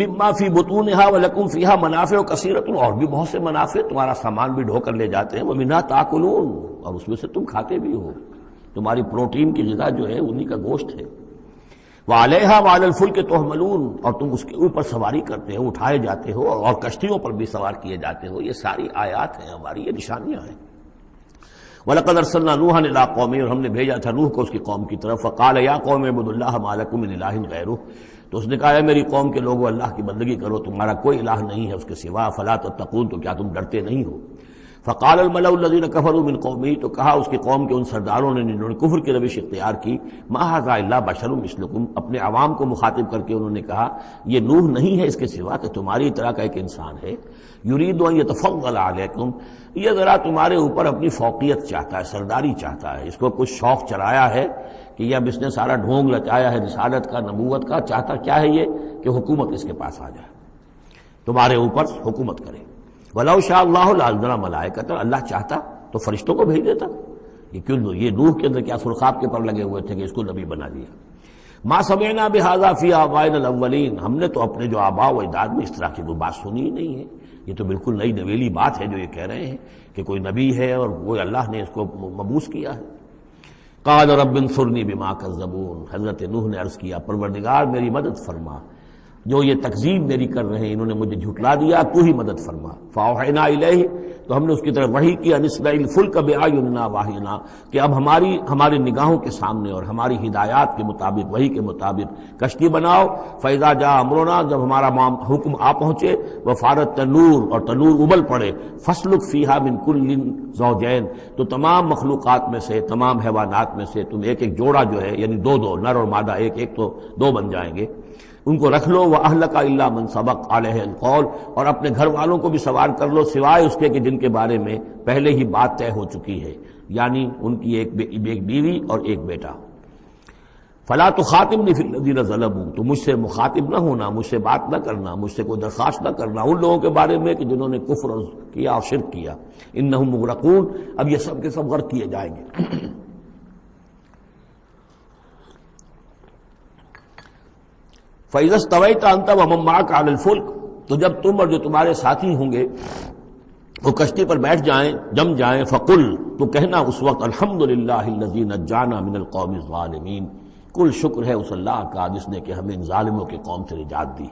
مما فی بطونہا ولکم فیہا منافع کثیرۃ، اور بھی بہت سے منافع، تمہارا سامان بھی ڈھو کر لے جاتے ہیں، ومنھا تاکلون، اور اس میں سے تم کھاتے بھی ہو، تمہاری پروٹین کی غذا جو ہے انہی کا گوشت ہے، وعلیہا وعلی الفلک تحملون، اور تم اس کے اوپر سواری کرتے ہو، اٹھائے جاتے ہو، اور کشتیوں پر بھی سوار کیے جاتے ہو۔ یہ ساری آیات ہیں ہماری، یہ نشانیاں ہیں۔ وَلَقَدْ أَرْسَلْنَا نُوحًا إِلَىٰ قَوْمِهِ، اور ہم نے بھیجا تھا نوح کو اس کی قوم کی طرف، فَقَالَ يَا قَوْمِ اعْبُدُوا اللَّهَ مَا لَكُم مِّنْ إِلَٰهٍ غَيْرُهُ، تو اس نے کہا ہے میری قوم کے لوگوں اللہ کی بندگی کرو، تمہارا کوئی الہ نہیں ہے اس کے سوا، فَلَا تَتَّقُونَ، تو کیا تم ڈرتے نہیں ہو؟ فقال الملأ الذين كفروا من قومه، تو کہا اس کی قوم کے ان سرداروں نے جنہوں نے کفر کی روش اختیار کی، ما هذا الا بشر مثلكم، اپنے عوام کو مخاطب کر کے انہوں نے کہا یہ نوح نہیں ہے اس کے سوا کہ تمہاری طرح کا ایک انسان ہے، یرید ان يتفضل عليكم، یہ ذرا تمہارے اوپر اپنی فوقیت چاہتا ہے، سرداری چاہتا ہے، اس کو کچھ شوق چرایا ہے کہ اب اس نے سارا ڈھونگ رچایا ہے رسالت کا، نبوت کا، چاہتا کیا ہے یہ کہ حکومت اس کے پاس آ جائے، تمہارے اوپر حکومت کرے۔ وَلَوْ شَاءَ اللَّهُ لَأَنزَلَ مَلَائِكَةً، اللہ چاہتا تو فرشتوں کو بھیج دیتا، یہ کیوں یہ نوح کے اندر کیا سرخاب کے پر لگے ہوئے تھے کہ اس کو نبی بنا دیا۔ مَا سَمِعْنَا بِهَذَا فِي آبَائِنَا الْأَوَّلِينَ، ہم نے تو اپنے جو آباء و اجداد میں اس طرح کی کوئی بات سنی ہی نہیں ہے، یہ تو بالکل نئی نویلی بات ہے جو یہ کہہ رہے ہیں کہ کوئی نبی ہے اور وہ اللہ نے اس کو مبعوث کیا ہے۔ قَالَ رَبِّ انصُرْنِي بِمَا كَذَّبُونِ، حضرت نوح نے عرض کیا پروردگار میری مدد فرما، جو یہ تکذیب میری کر رہے ہیں، انہوں نے مجھے جھٹلا دیا، تو ہی مدد فرما۔ فَأَوْحَيْنَا إِلَيْهِ، تو ہم نے اس کی طرف وحی کیا، نِصْنَعِ الْفُلْكَ بِأَعْيُنِنَا وَحْيِنَا، کہ اب ہماری نگاہوں کے سامنے اور ہماری ہدایات کے مطابق، وحی کے مطابق کشتی بناؤ، فَإِذَا جَاءَ أَمْرُنَا، جب ہمارا حکم آ پہنچے، وَفَارَ التَّنُّورُ، اور تنور ابل پڑے، فَاسْلُكْ فِيهَا مِن كُلٍّ زَوْجَيْنِ، تو تمام مخلوقات میں سے، تمام حیوانات میں سے تم ایک ایک جوڑا جو ہے، یعنی دو دو، نر اور مادہ ایک ایک، تو دو بن جائیں گے، ان کو رکھ لو، وَأَهْلَكَ إِلَّا مَنْ سَبَقَ عَلَيْهِ الْقَوْلُ، اور اپنے گھر والوں کو بھی سوار کر لو سوائے اس کے کہ جن کے بارے میں پہلے ہی بات طے ہو چکی ہے، یعنی ان کی ایک بیوی اور ایک بیٹا۔ فَلَا تُخَاطِبْنِي فِي الَّذِينَ ظَلَمُوا، تو مجھ سے مخاطب نہ ہونا، مجھ سے بات نہ کرنا، مجھ سے کوئی درخواست نہ کرنا ان لوگوں کے بارے میں کہ جنہوں نے کفر کیا اور شرک کیا، إِنَّهُمْ مُغْرَقُونَ، اب یہ سب کے سب غرق کیے جائیں گے۔ فَإِذَا اسْتَوَيْتَ أَنْتَ وَمَن مَّعَكَ عَلَى الْفُلْكِ، تو جب تم اور جو تمہارے ساتھی ہوں گے وہ کشتی پر بیٹھ جائیں، جم جائیں، فَقُلْ، تو کہنا اس وقت الحمدللہ الذی نجانا من القوم الظالمین، کل شکر ہے اس اللہ کا جس نے کہ ہمیں ان ظالموں کی قوم سے نجات دی۔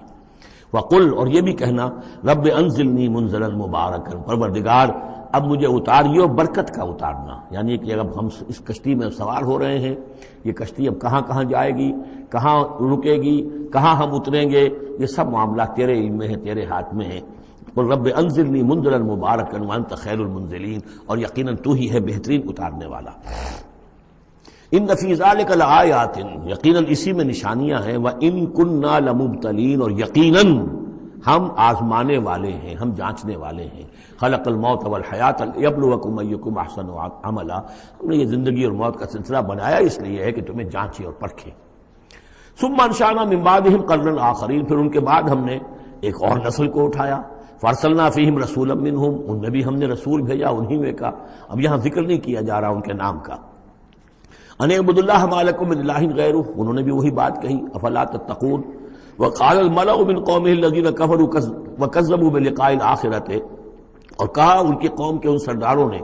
وَقُلْ، اور یہ بھی کہنا رب انزلنی منزلا مبارکا، پروردگار اب مجھے اتاریو برکت کا اتارنا، یعنی کہ اب ہم اس کشتی میں سوار ہو رہے ہیں، یہ کشتی اب کہاں کہاں جائے گی، کہاں رکے گی، کہاں ہم اتریں گے، یہ سب معاملات تیرے علم میں ہیں، تیرے ہاتھ میں ہیں۔ قل رب انزلنی منزلا مبارکا وانت خیر المنزلین، اور یقیناً تو ہی ہے بہترین اتارنے والا۔ ان فی ذلک لآیات، یقیناً اسی میں نشانیاں ہیں، وان کنا لمبتلین، اور یقیناً ہم آزمانے والے ہیں، ہم جانچنے والے ہیں۔ خلق الموت والحیات لیبلوکم ایکم احسن عملا، ہم نے یہ زندگی اور موت کا سلسلہ بنایا اس لیے ہے کہ تمہیں جانچے اور پرکھے۔ ثم انشأنا من بعدهم قرنا آخرین، پھر ان کے بعد ہم نے ایک اور نسل کو اٹھایا، فارسلنا فیہم رسولا منہم، ان میں بھی ہم نے رسول بھیجا انہی میں کا، اب یہاں ذکر نہیں کیا جا رہا ان کے نام کا۔ ان اعبدوا اللہ ما لکم من الہ غیرہ، انہوں نے بھی وہی بات کہی، افلا تتقون۔ وقال الملأ من قومه الذین کفروا وکذبوا بلقاء الآخرۃ، اور کہا ان کی قوم کے ان سرداروں نے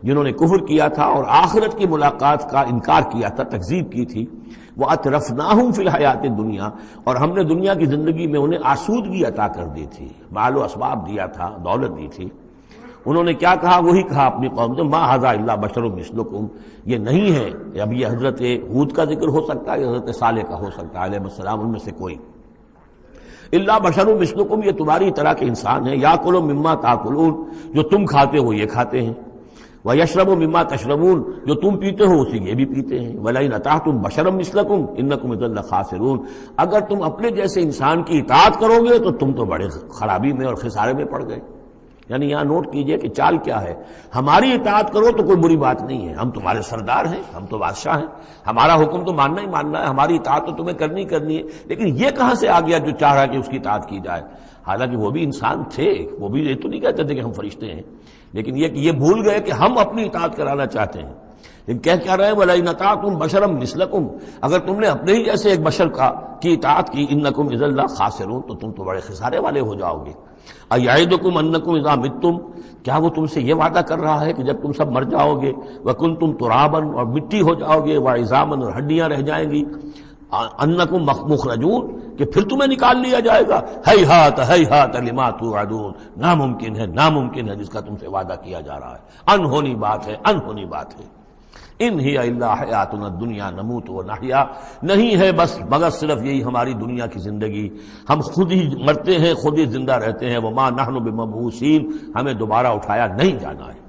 جنہوں نے کفر کیا تھا اور آخرت کی ملاقات کا انکار کیا تھا، تکذیب کی تھی، وَأَتْرَفْنَاهُمْ فِي الْحَيَاةِ الدُّنْيَا، اور ہم نے دنیا کی زندگی میں انہیں آسودگی عطا کر دی تھی، مال و اسباب دیا تھا، دولت دی تھی۔ انہوں نے کیا کہا، وہی کہا اپنی قوم سے، مَا هَذَا إِلَّا بَشَرٌ مِثْلُكُمْ، یہ نہیں ہے، اب یہ حضرت ہود کا ذکر ہو سکتا ہے، حضرت صالح کا ہو سکتا ہے علیہ السلام، ان میں سے کوئی۔ الا بشر مثلکم، یہ تمہاری طرح کے انسان ہیں، یاکل مما تاکلون، جو تم کھاتے ہو یہ کھاتے ہیں، ویشرب مما تشربون، جو تم پیتے ہو اسی یہ بھی پیتے ہیں، ولئن اطعتم بشرا مثلکم انکم اذا لخاسرون، اگر تم اپنے جیسے انسان کی اطاعت کرو گے تو تم تو بڑے خرابی میں اور خسارے میں پڑ گئے۔ یعنی یہاں نوٹ کیجئے کہ چال کیا ہے، ہماری اطاعت کرو تو کوئی بری بات نہیں ہے، ہم تمہارے سردار ہیں، ہم تو بادشاہ ہیں، ہمارا حکم تو ماننا ہی ماننا ہے، ہماری اطاعت تو تمہیں کرنی ہے، لیکن یہ کہاں سے آ گیا جو چاہ رہا کہ اس کی اطاعت کی جائے، حالانکہ وہ بھی انسان تھے، وہ بھی یہ تو نہیں کہتے تھے کہ ہم فرشتے ہیں، لیکن یہ کہ یہ بھول گئے کہ ہم اپنی اطاعت کرانا چاہتے ہیں۔ لیکن کہہ کیا رہے ہیں وَلَئِنْ أَطَعْتُمْ بَشَرًا مِثْلَكُمْ، اگر تم نے اپنے ہی جیسے ایک بشر کی اطاعت کی إِنَّكُمْ إِذًا لَخَاسِرُونَ، تو تم تو بڑے خسارے والے ہو جاؤ گے۔ أَيَعِدُكُمْ أَنَّكُمْ إِذَا مِتُّمْ، کیا وہ تم سے یہ وعدہ کر رہا ہے کہ جب تم سب مر جاؤ گے وَكُنْتُمْ تُرَابًا، اور مٹی ہو جاؤ گے، وَعِظَامًا، اور ہڈیاں رہ جائیں گی، أَنَّكُمْ مُخْرَجُونَ، کہ پھر تمہیں نکال لیا جائے گا، هَيْهَاتَ هَيْهَاتَ لِمَا تُوعَدُونَ، ناممکن ہے، ناممکن ہے جس کا تم سے وعدہ کیا جا رہا ہے، انہونی بات ہے، انہونی بات ہے۔ ان ہی الا حیاتنا الدنیا نموت و نحیا، نہیں ہے بس مگر صرف یہی ہماری دنیا کی زندگی، ہم خود ہی مرتے ہیں، خود ہی زندہ رہتے ہیں، وما نحن بمبعوثین، ہمیں دوبارہ اٹھایا نہیں جانا ہے۔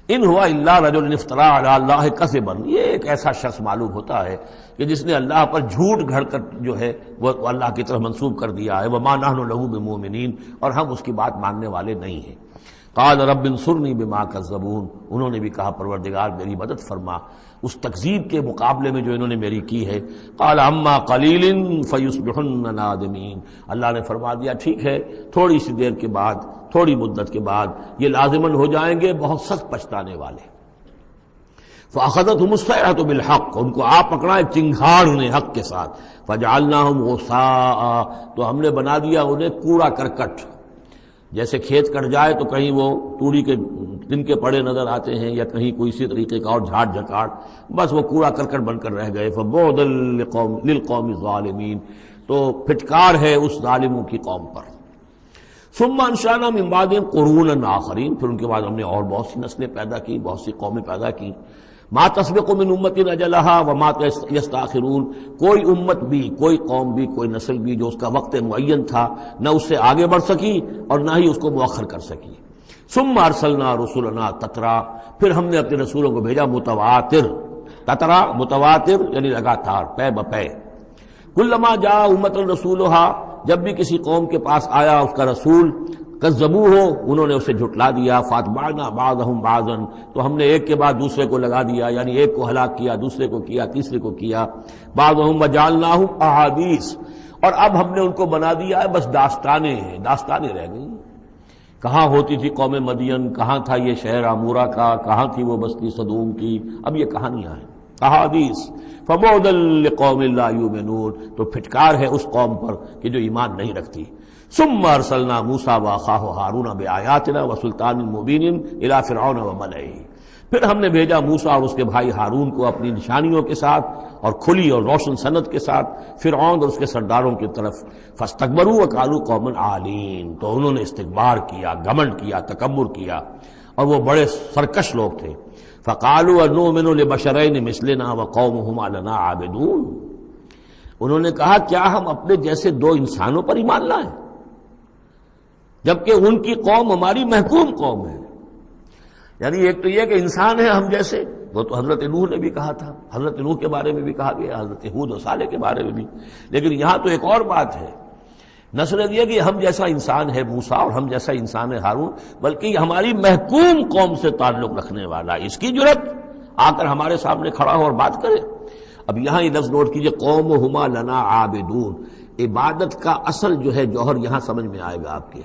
ان ہوا الا رجل افترى علی اللہ کذبا، یہ ایک ایسا شخص معلوم ہوتا ہے کہ جس نے اللہ پر جھوٹ گھڑ کر جو ہے وہ اللہ کی طرف منسوب کر دیا ہے، وما نحن له بمؤمنین، اور ہم اس کی بات ماننے والے نہیں ہیں۔ قال رب انصرنی بما کذبون، انہوں نے بھی کہا پروردگار میری مدد فرما اس تکذیب کے مقابلے میں جو انہوں نے میری کی ہے۔ قال اما قلیل فیصبحن نادمین، اللہ نے فرما دیا ٹھیک ہے تھوڑی سی دیر کے بعد، تھوڑی مدت کے بعد یہ لازماً ہو جائیں گے بہت سخت پچھتانے والے۔ فاخذتهم الصیحۃ بالحق، ان کو آ پکڑا ایک چنگھاڑ انہیں حق کے ساتھ، فجعلناهم غثاء، تو ہم نے بنا دیا انہیں کوڑا کرکٹ، جیسے کھیت کٹ جائے تو کہیں وہ توڑی کے دن کے پڑے نظر آتے ہیں یا کہیں کوئی اسی طریقے کا اور جھاڑ جھکاڑ، بس وہ کوڑا کرکٹ بن کر رہ گئے۔ فبعدا للقوم الظالمین، تو پھٹکار ہے اس ظالموں کی قوم پر۔ ثم انشأنا من بعدهم قرونا آخرین، پھر ان کے بعد ہم نے اور بہت سی نسلیں پیدا کی، بہت سی قومیں پیدا کی۔ ما تسبق من امت اجلها وما یستاخرون، کوئی امت بھی، کوئی قوم بھی، کوئی نسل بھی جو اس کا وقت معین تھا نہ اس سے آگے بڑھ سکی اور نہ ہی اس کو مؤخر کر سکی۔ ثم ارسلنا رسلنا تترا، پھر ہم نے اپنے رسولوں کو بھیجا متواتر، تترا متواتر یعنی لگاتار، پے بپے۔ کلما جاء امۃ رسولها، جب بھی کسی قوم کے پاس آیا اس کا رسول، کذبوہ، انہوں نے اسے جھٹلا دیا، فاتبعنا بعضهم بعضا، تو ہم نے ایک کے بعد دوسرے کو لگا دیا، یعنی ایک کو ہلاک کیا، دوسرے کو کیا، تیسرے کو کیا۔ بعضهم وجعلناهم احادیث، اور اب ہم نے ان کو بنا دیا ہے بس داستانیں ہیں، داستانیں رہ گئی۔ کہاں ہوتی تھی قوم مدین، کہاں تھا یہ شہر عمورہ کا، کہاں تھی وہ بستی صدوم کی، اب یہ کہانیاں ہیں، احادیث۔ فبعدا لقوم لا یؤمنون، تو پھٹکار ہے اس قوم پر کہ جو ایمان نہیں رکھتی۔ ثم ارسلنا موسیٰ واخاہ ہارون بآیاتنا وسلطان مبین الی فرعون وملئہ، پھر ہم نے بھیجا موسیٰ اور اس کے بھائی ہارون کو اپنی نشانیوں کے ساتھ اور کھلی اور روشن سند کے ساتھ فرعون اور اس کے سرداروں کی طرف۔ فاستکبروا وقالوا قوما عالین، تو انہوں نے استکبار کیا، گھمنڈ کیا، تکبر کیا، اور وہ بڑے سرکش لوگ تھے۔ فقالوا انؤمن لبشرین مثلنا وقومهما لنا عابدون، انہوں نے کہا کیا ہم اپنے جیسے دو انسانوں پر ایمان لائیں جبکہ ان کی قوم ہماری محکوم قوم ہے۔ یعنی ایک تو یہ کہ انسان ہے ہم جیسے، وہ تو حضرت نوح نے بھی کہا تھا، حضرت نوح کے بارے میں بھی کہا گیا، حضرت ہود و صالح کے بارے میں بھی، لیکن یہاں تو ایک اور بات ہے، نہ صرف یہ کہ ہم جیسا انسان ہے موسیٰ اور ہم جیسا انسان ہے ہارون، بلکہ یہ ہماری محکوم قوم سے تعلق رکھنے والا، اس کی جرت آ کر ہمارے سامنے کھڑا ہو اور بات کرے۔ اب یہاں یہ لفظ نوٹ کیجئے، قومہما لنا عابدون، عبادت کا اصل جو ہے جوہر یہاں سمجھ میں آئے گا آپ کے۔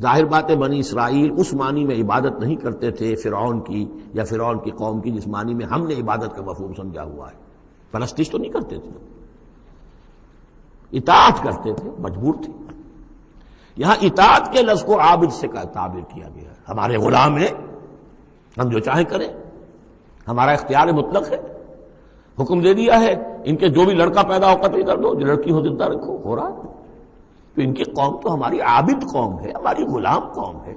ظاہر بات ہے بنی اسرائیل اس معنی میں عبادت نہیں کرتے تھے فرعون کی یا فرعون کی قوم کی جس معنی میں ہم نے عبادت کا مفہوم سمجھا ہوا ہے، پرستش تو نہیں کرتے تھے، اطاعت کرتے تھے، مجبور تھے۔ یہاں اطاعت کے لفظ کو عابد سے تعبیر کیا گیا ہے، ہمارے غلام ہیں، ہم جو چاہیں کریں، ہمارا اختیار مطلق ہے، حکم دے دیا ہے ان کے جو بھی لڑکا پیدا ہو قتل کر دو، جو لڑکی ہو زندہ رکھو، ہو رہا ہے۔ تو ان کی قوم تو ہماری عابد قوم ہے، ہماری غلام قوم ہے،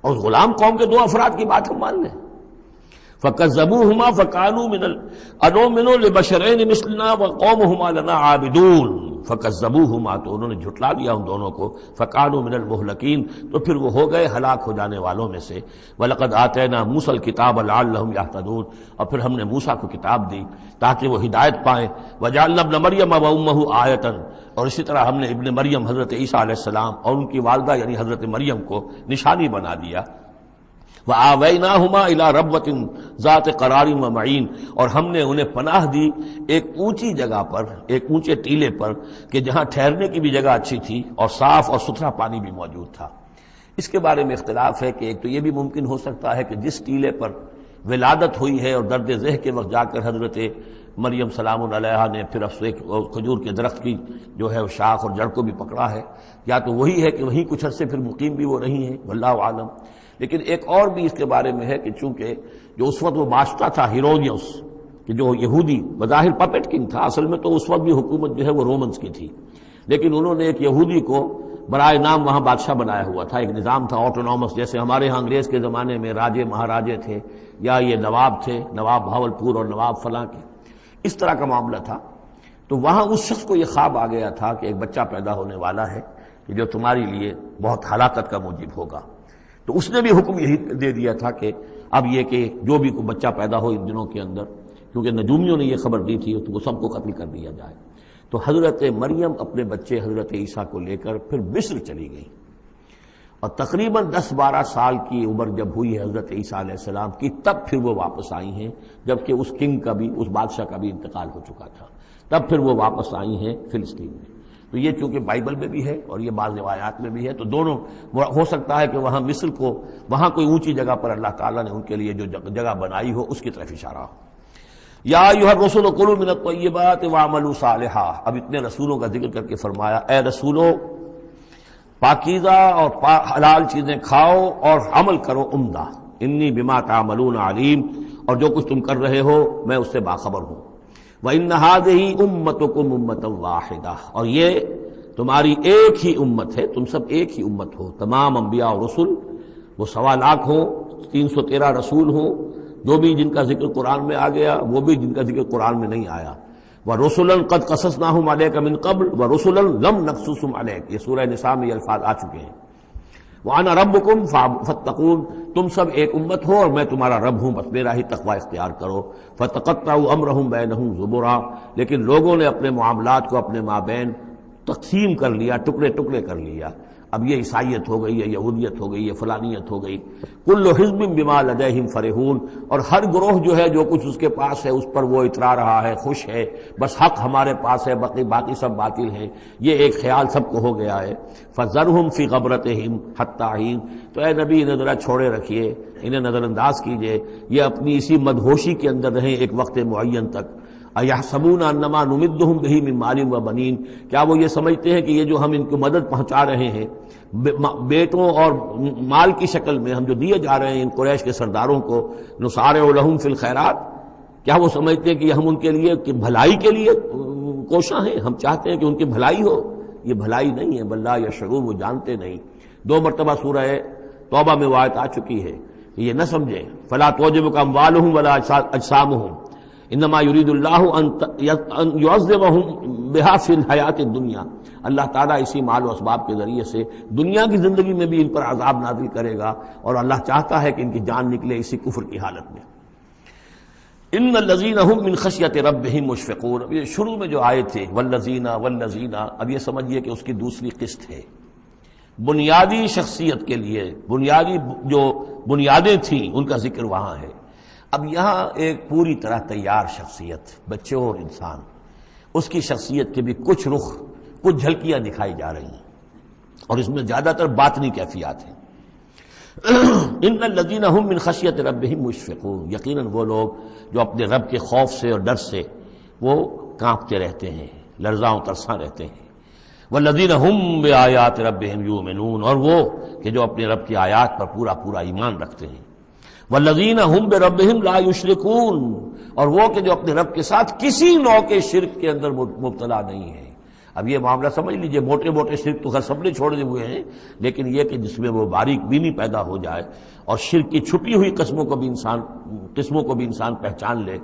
اور اس غلام قوم کے دو افراد کی بات ہم مان لیں۔ فَكَذَّبُوهُمَا فَكَانُوا أَنُؤْمِنُ لِبَشَرَيْنِ مِثْلِنَا وَقَوْمُهُمَا لَنَا عَابِدُونَ، فَكَذَّبُوهُمَا، تو انہوں نے جھٹلا دیا ان دونوں کو، فَكَانُوا مِنَ الْمُهْلَكِينَ، تو پھر وہ ہو گئے ہلاک ہو جانے والوں میں سے۔ وَلَقَدْ آتَيْنَا مُوسَى الْكِتَابَ لَعَلَّهُمْ يَهْتَدُونَ، اور پھر ہم نے موسیٰ کو کتاب دی تاکہ وہ ہدایت پائیں۔ وَجَعَلْنَا ابْنَ مَرْيَمَ وَأُمَّهُ آیَةً، اور اسی طرح ہم نے ابن مریم حضرت عیسیٰ علیہ السلام اور ان کی والدہ یعنی حضرت مریم کو نشانی بنا دیا۔ وَآوَيْنَاهُمَا إِلَىٰ رَبْوَةٍ ذَاتِ قَرَارٍ وَمَعِينٍ، اور ہم نے انہیں پناہ دی ایک اونچی جگہ پر، ایک اونچے ٹیلے پر کہ جہاں ٹھہرنے کی بھی جگہ اچھی تھی اور صاف اور ستھرا پانی بھی موجود تھا۔ اس کے بارے میں اختلاف ہے کہ ایک تو یہ بھی ممکن ہو سکتا ہے کہ جس ٹیلے پر ولادت ہوئی ہے اور درد ذہ کے وقت جا کر حضرت مریم سلام علیہا نے پھر کھجور کے درخت کی جو ہے وہ شاخ اور جڑ کو بھی پکڑا ہے، یا تو وہی ہے کہ وہیں کچھ عرصے پھر مقیم بھی وہ رہی ہیں، واللہ عالم۔ لیکن ایک اور بھی اس کے بارے میں ہے کہ چونکہ جو اس وقت وہ بادشاہ تھا ہیرودیوس، کہ جو یہودی بظاہر پپٹ کنگ تھا، اصل میں تو اس وقت بھی حکومت جو ہے وہ رومنز کی تھی، لیکن انہوں نے ایک یہودی کو برائے نام وہاں بادشاہ بنایا ہوا تھا۔ ایک نظام تھا آٹونومس، جیسے ہمارے ہاں انگریز کے زمانے میں راجے مہاراجے تھے، یا یہ نواب تھے، نواب بھاولپور اور نواب فلاں کے، اس طرح کا معاملہ تھا۔ تو وہاں اس شخص کو یہ خواب آ گیا تھا کہ ایک بچہ پیدا ہونے والا ہے کہ جو تمہاری لیے بہت ہلاکت کا موجب ہوگا۔ تو اس نے بھی حکم یہی دے دیا تھا کہ اب یہ کہ جو بھی کوئی بچہ پیدا ہو ان دنوں کے اندر، کیونکہ نجومیوں نے یہ خبر دی تھی تو وہ سب کو قتل کر دیا جائے۔ تو حضرت مریم اپنے بچے حضرت عیسیٰ کو لے کر پھر مصر چلی گئی، اور تقریباً 10-12 سال کی عمر جب ہوئی ہے حضرت عیسیٰ علیہ السلام کی، تب پھر وہ واپس آئی ہیں، جبکہ اس کنگ کا بھی، اس بادشاہ کا بھی انتقال ہو چکا تھا، تب پھر وہ واپس آئی ہیں فلسطین میں۔ تو یہ چونکہ بائبل میں بھی ہے اور یہ بعض روایات میں بھی ہے، تو دونوں ہو سکتا ہے کہ وہاں مصر کو، وہاں کوئی اونچی جگہ پر اللہ تعالیٰ نے ان کے لیے جو جگہ بنائی ہو اس کی طرف اشارہ ہو۔ یا ایھا الرسل کلوا من الطیبات واعملوا صالحا، اب اتنے رسولوں کا ذکر کر کے فرمایا اے رسولو پاکیزہ اور حلال چیزیں کھاؤ اور عمل کرو عمدہ، انی بما تعملون علیم، اور جو کچھ تم کر رہے ہو میں اس سے باخبر ہوں۔ وَإِنَّ هَٰذِهِ أُمَّتُكُمْ أُمَّةً وَاحِدَةً، اور یہ تمہاری ایک ہی امت ہے، تم سب ایک ہی امت ہو۔ تمام انبیاء اور رسل، وہ 1.25 لاکھ ہوں، 313 رسول ہوں، جو بھی جن کا ذکر قرآن میں آ گیا، وہ بھی جن کا ذکر قرآن میں نہیں آیا۔ وَرُسُلًا قَدْ قَصَصْنَاهُمْ عَلَيْكَ مِن قَبْلُ وَرُسُلًا لَمْ نَقْصُصْهُمْ عَلَيْكَ، یہ سورہ نساء میں یہ الفاظ آ چکے ہیں۔ وَأَنَا رَبُّكُمْ فَاتَّقُونِ، تم سب ایک امت ہو اور میں تمہارا رب ہوں، بس میرا ہی تقوی اختیار کرو۔ فَتَقَطَّعُوا أَمْرَهُمْ بَيْنَهُمْ زُبُرًا، لیکن لوگوں نے اپنے معاملات کو اپنے مابین تقسیم کر لیا، ٹکڑے ٹکڑے کر لیا۔ اب یہ عیسائیت ہو گئی، یہ یہودیت ہو گئی، یہ فلانیت ہو گئی۔ کل حزب بما لدیہم فرحون، اور ہر گروہ جو ہے جو کچھ اس کے پاس ہے اس پر وہ اترا رہا ہے، خوش ہے، بس حق ہمارے پاس ہے، باقی سب باطل ہیں، یہ ایک خیال سب کو ہو گیا ہے۔ فذرہم فی غبرتہم حتی حین، تو اے نبی انہیں ذرا چھوڑے رکھیے، انہیں نظر انداز کیجئے، یہ اپنی اسی مدہوشی کے اندر رہیں ایک وقت معین تک۔ اَیَحْسَبُونَ أَنَّمَا نُمِدُّهُم بِهِ مِن مَالٍ وَبَنِینَ، کیا وہ یہ سمجھتے ہیں کہ یہ جو ہم ان کو مدد پہنچا رہے ہیں بیٹوں اور مال کی شکل میں، ہم جو دیے جا رہے ہیں ان قریش کے سرداروں کو، نُسَارِعُ لَهُم فِی الْخَیرَات، کیا وہ سمجھتے ہیں کہ ہم ان کے لیے کہ بھلائی کے لیے کوشاں ہیں، ہم چاہتے ہیں کہ ان کی بھلائی ہو؟ یہ بھلائی نہیں ہے، بل لا یشعرون، وہ جانتے نہیں۔ 2 مرتبہ سورہ توبہ میں وہ آیت آ چکی ہے کہ یہ نہ سمجھیں، فلا تعجبک اموالہم ولا اجسامہم انما یرید اللہ ان یعذبہم بہا فی الحیات الدنیا، اللہ تعالیٰ اسی مال و اسباب کے ذریعے سے دنیا کی زندگی میں بھی ان پر عذاب نازل کرے گا، اور اللہ چاہتا ہے کہ ان کی جان نکلے اسی کفر کی حالت میں۔ ان الذین هم من خشیۃ ربہم مشفقون، اب یہ شروع میں جو آئے تھے والذین، اب یہ سمجھیے کہ اس کی دوسری قسط ہے۔ بنیادی شخصیت کے لیے بنیادی جو بنیادیں تھیں ان کا ذکر وہاں ہے۔ اب یہاں ایک پوری طرح تیار شخصیت، بچے اور انسان، اس کی شخصیت کے بھی کچھ رخ، کچھ جھلکیاں دکھائی جا رہی ہیں، اور اس میں زیادہ تر باطنی کیفیات ہیں۔ ان الذین هم من خشیۃ ربہم مشفقون، یقیناً وہ لوگ جو اپنے رب کے خوف سے اور ڈر سے وہ کانپتے رہتے ہیں، لرزاں ترساں رہتے ہیں۔ والذین هم بآیات ربہم یؤمنون، اور وہ کہ جو اپنے رب کی آیات پر پورا ایمان رکھتے ہیں۔ والذین هم بربہم لا یشرکون، اور وہ کہ جو اپنے رب کے ساتھ کسی نوع کے شرک کے اندر مبتلا نہیں ہے۔ اب یہ معاملہ سمجھ لیجئے، موٹے موٹے شرک تو خیر سب نے چھوڑے ہوئے ہیں، لیکن یہ کہ جس میں وہ باریک بینی پیدا ہو جائے اور شرک کی چھپی ہوئی قسموں کو بھی انسان پہچان لے۔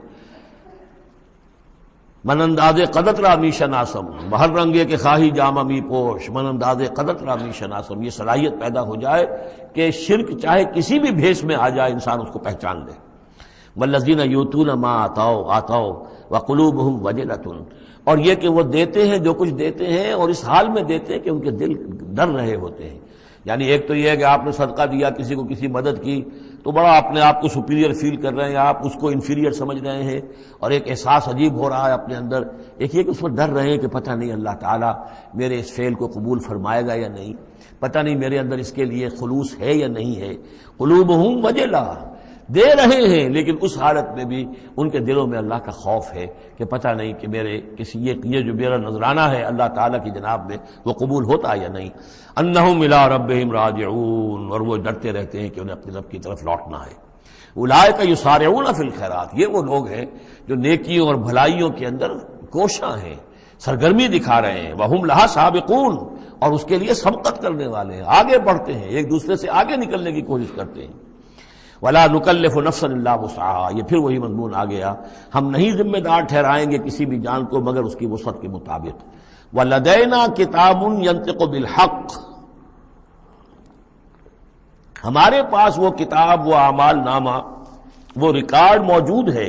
من انداز قدرت را می شناسم، بہر رنگے کے خواہی جامہ می پوش، من انداز قدرت را می شناسم، یہ صلاحیت پیدا ہو جائے کہ شرک چاہے کسی بھی بھیس میں آ جائے انسان اس کو پہچان لے۔ والذین یؤتون ما آتوا وقلوبہم وجلۃ، اور یہ کہ وہ دیتے ہیں جو کچھ دیتے ہیں اور اس حال میں دیتے ہیں کہ ان کے دل ڈر رہے ہوتے ہیں۔ یعنی ایک تو یہ ہے کہ آپ نے صدقہ دیا، کسی کو کسی مدد کی، تو بڑا اپنے آپ کو سپیریئر فیل کر رہے ہیں، آپ اس کو انفیریئر سمجھ رہے ہیں، اور ایک احساس عجیب ہو رہا ہے اپنے اندر۔ ایک یہ کہ اس میں ڈر رہے ہیں کہ پتہ نہیں اللہ تعالیٰ میرے اس فعل کو قبول فرمائے گا یا نہیں، پتہ نہیں میرے اندر اس کے لیے خلوص ہے یا نہیں ہے۔ قلوبہم وجلہ، دے رہے ہیں، لیکن اس حالت میں بھی ان کے دلوں میں اللہ کا خوف ہے کہ پتہ نہیں کہ میرے کسی یہ جو میرا نذرانہ ہے اللہ تعالیٰ کی جناب میں وہ قبول ہوتا یا نہیں۔ انہم الی ربہم راجعون، اور وہ ڈرتے رہتے ہیں کہ انہیں اپنے رب کی طرف لوٹنا ہے۔ اولئک یسارعون فی الخیرات، یہ وہ لوگ ہیں جو نیکیوں اور بھلائیوں کے اندر کوشاں ہیں، سرگرمی دکھا رہے ہیں، وہم لہا سابقون، اور اس کے لیے سبقت کرنے والے ہیں، آگے بڑھتے ہیں، ایک دوسرے سے آگے نکلنے کی کوشش کرتے ہیں۔ ولا نکلف نفسا الا وسعها، یہ پھر وہی مضمون آ گیا، ہم نہیں ذمہ دار ٹھہرائیں گے کسی بھی جان کو مگر اس کی وسعت کے مطابق۔ ولدینا کتاب ینطق بالحق، ہمارے پاس وہ کتاب، وہ اعمال نامہ، وہ ریکارڈ موجود ہے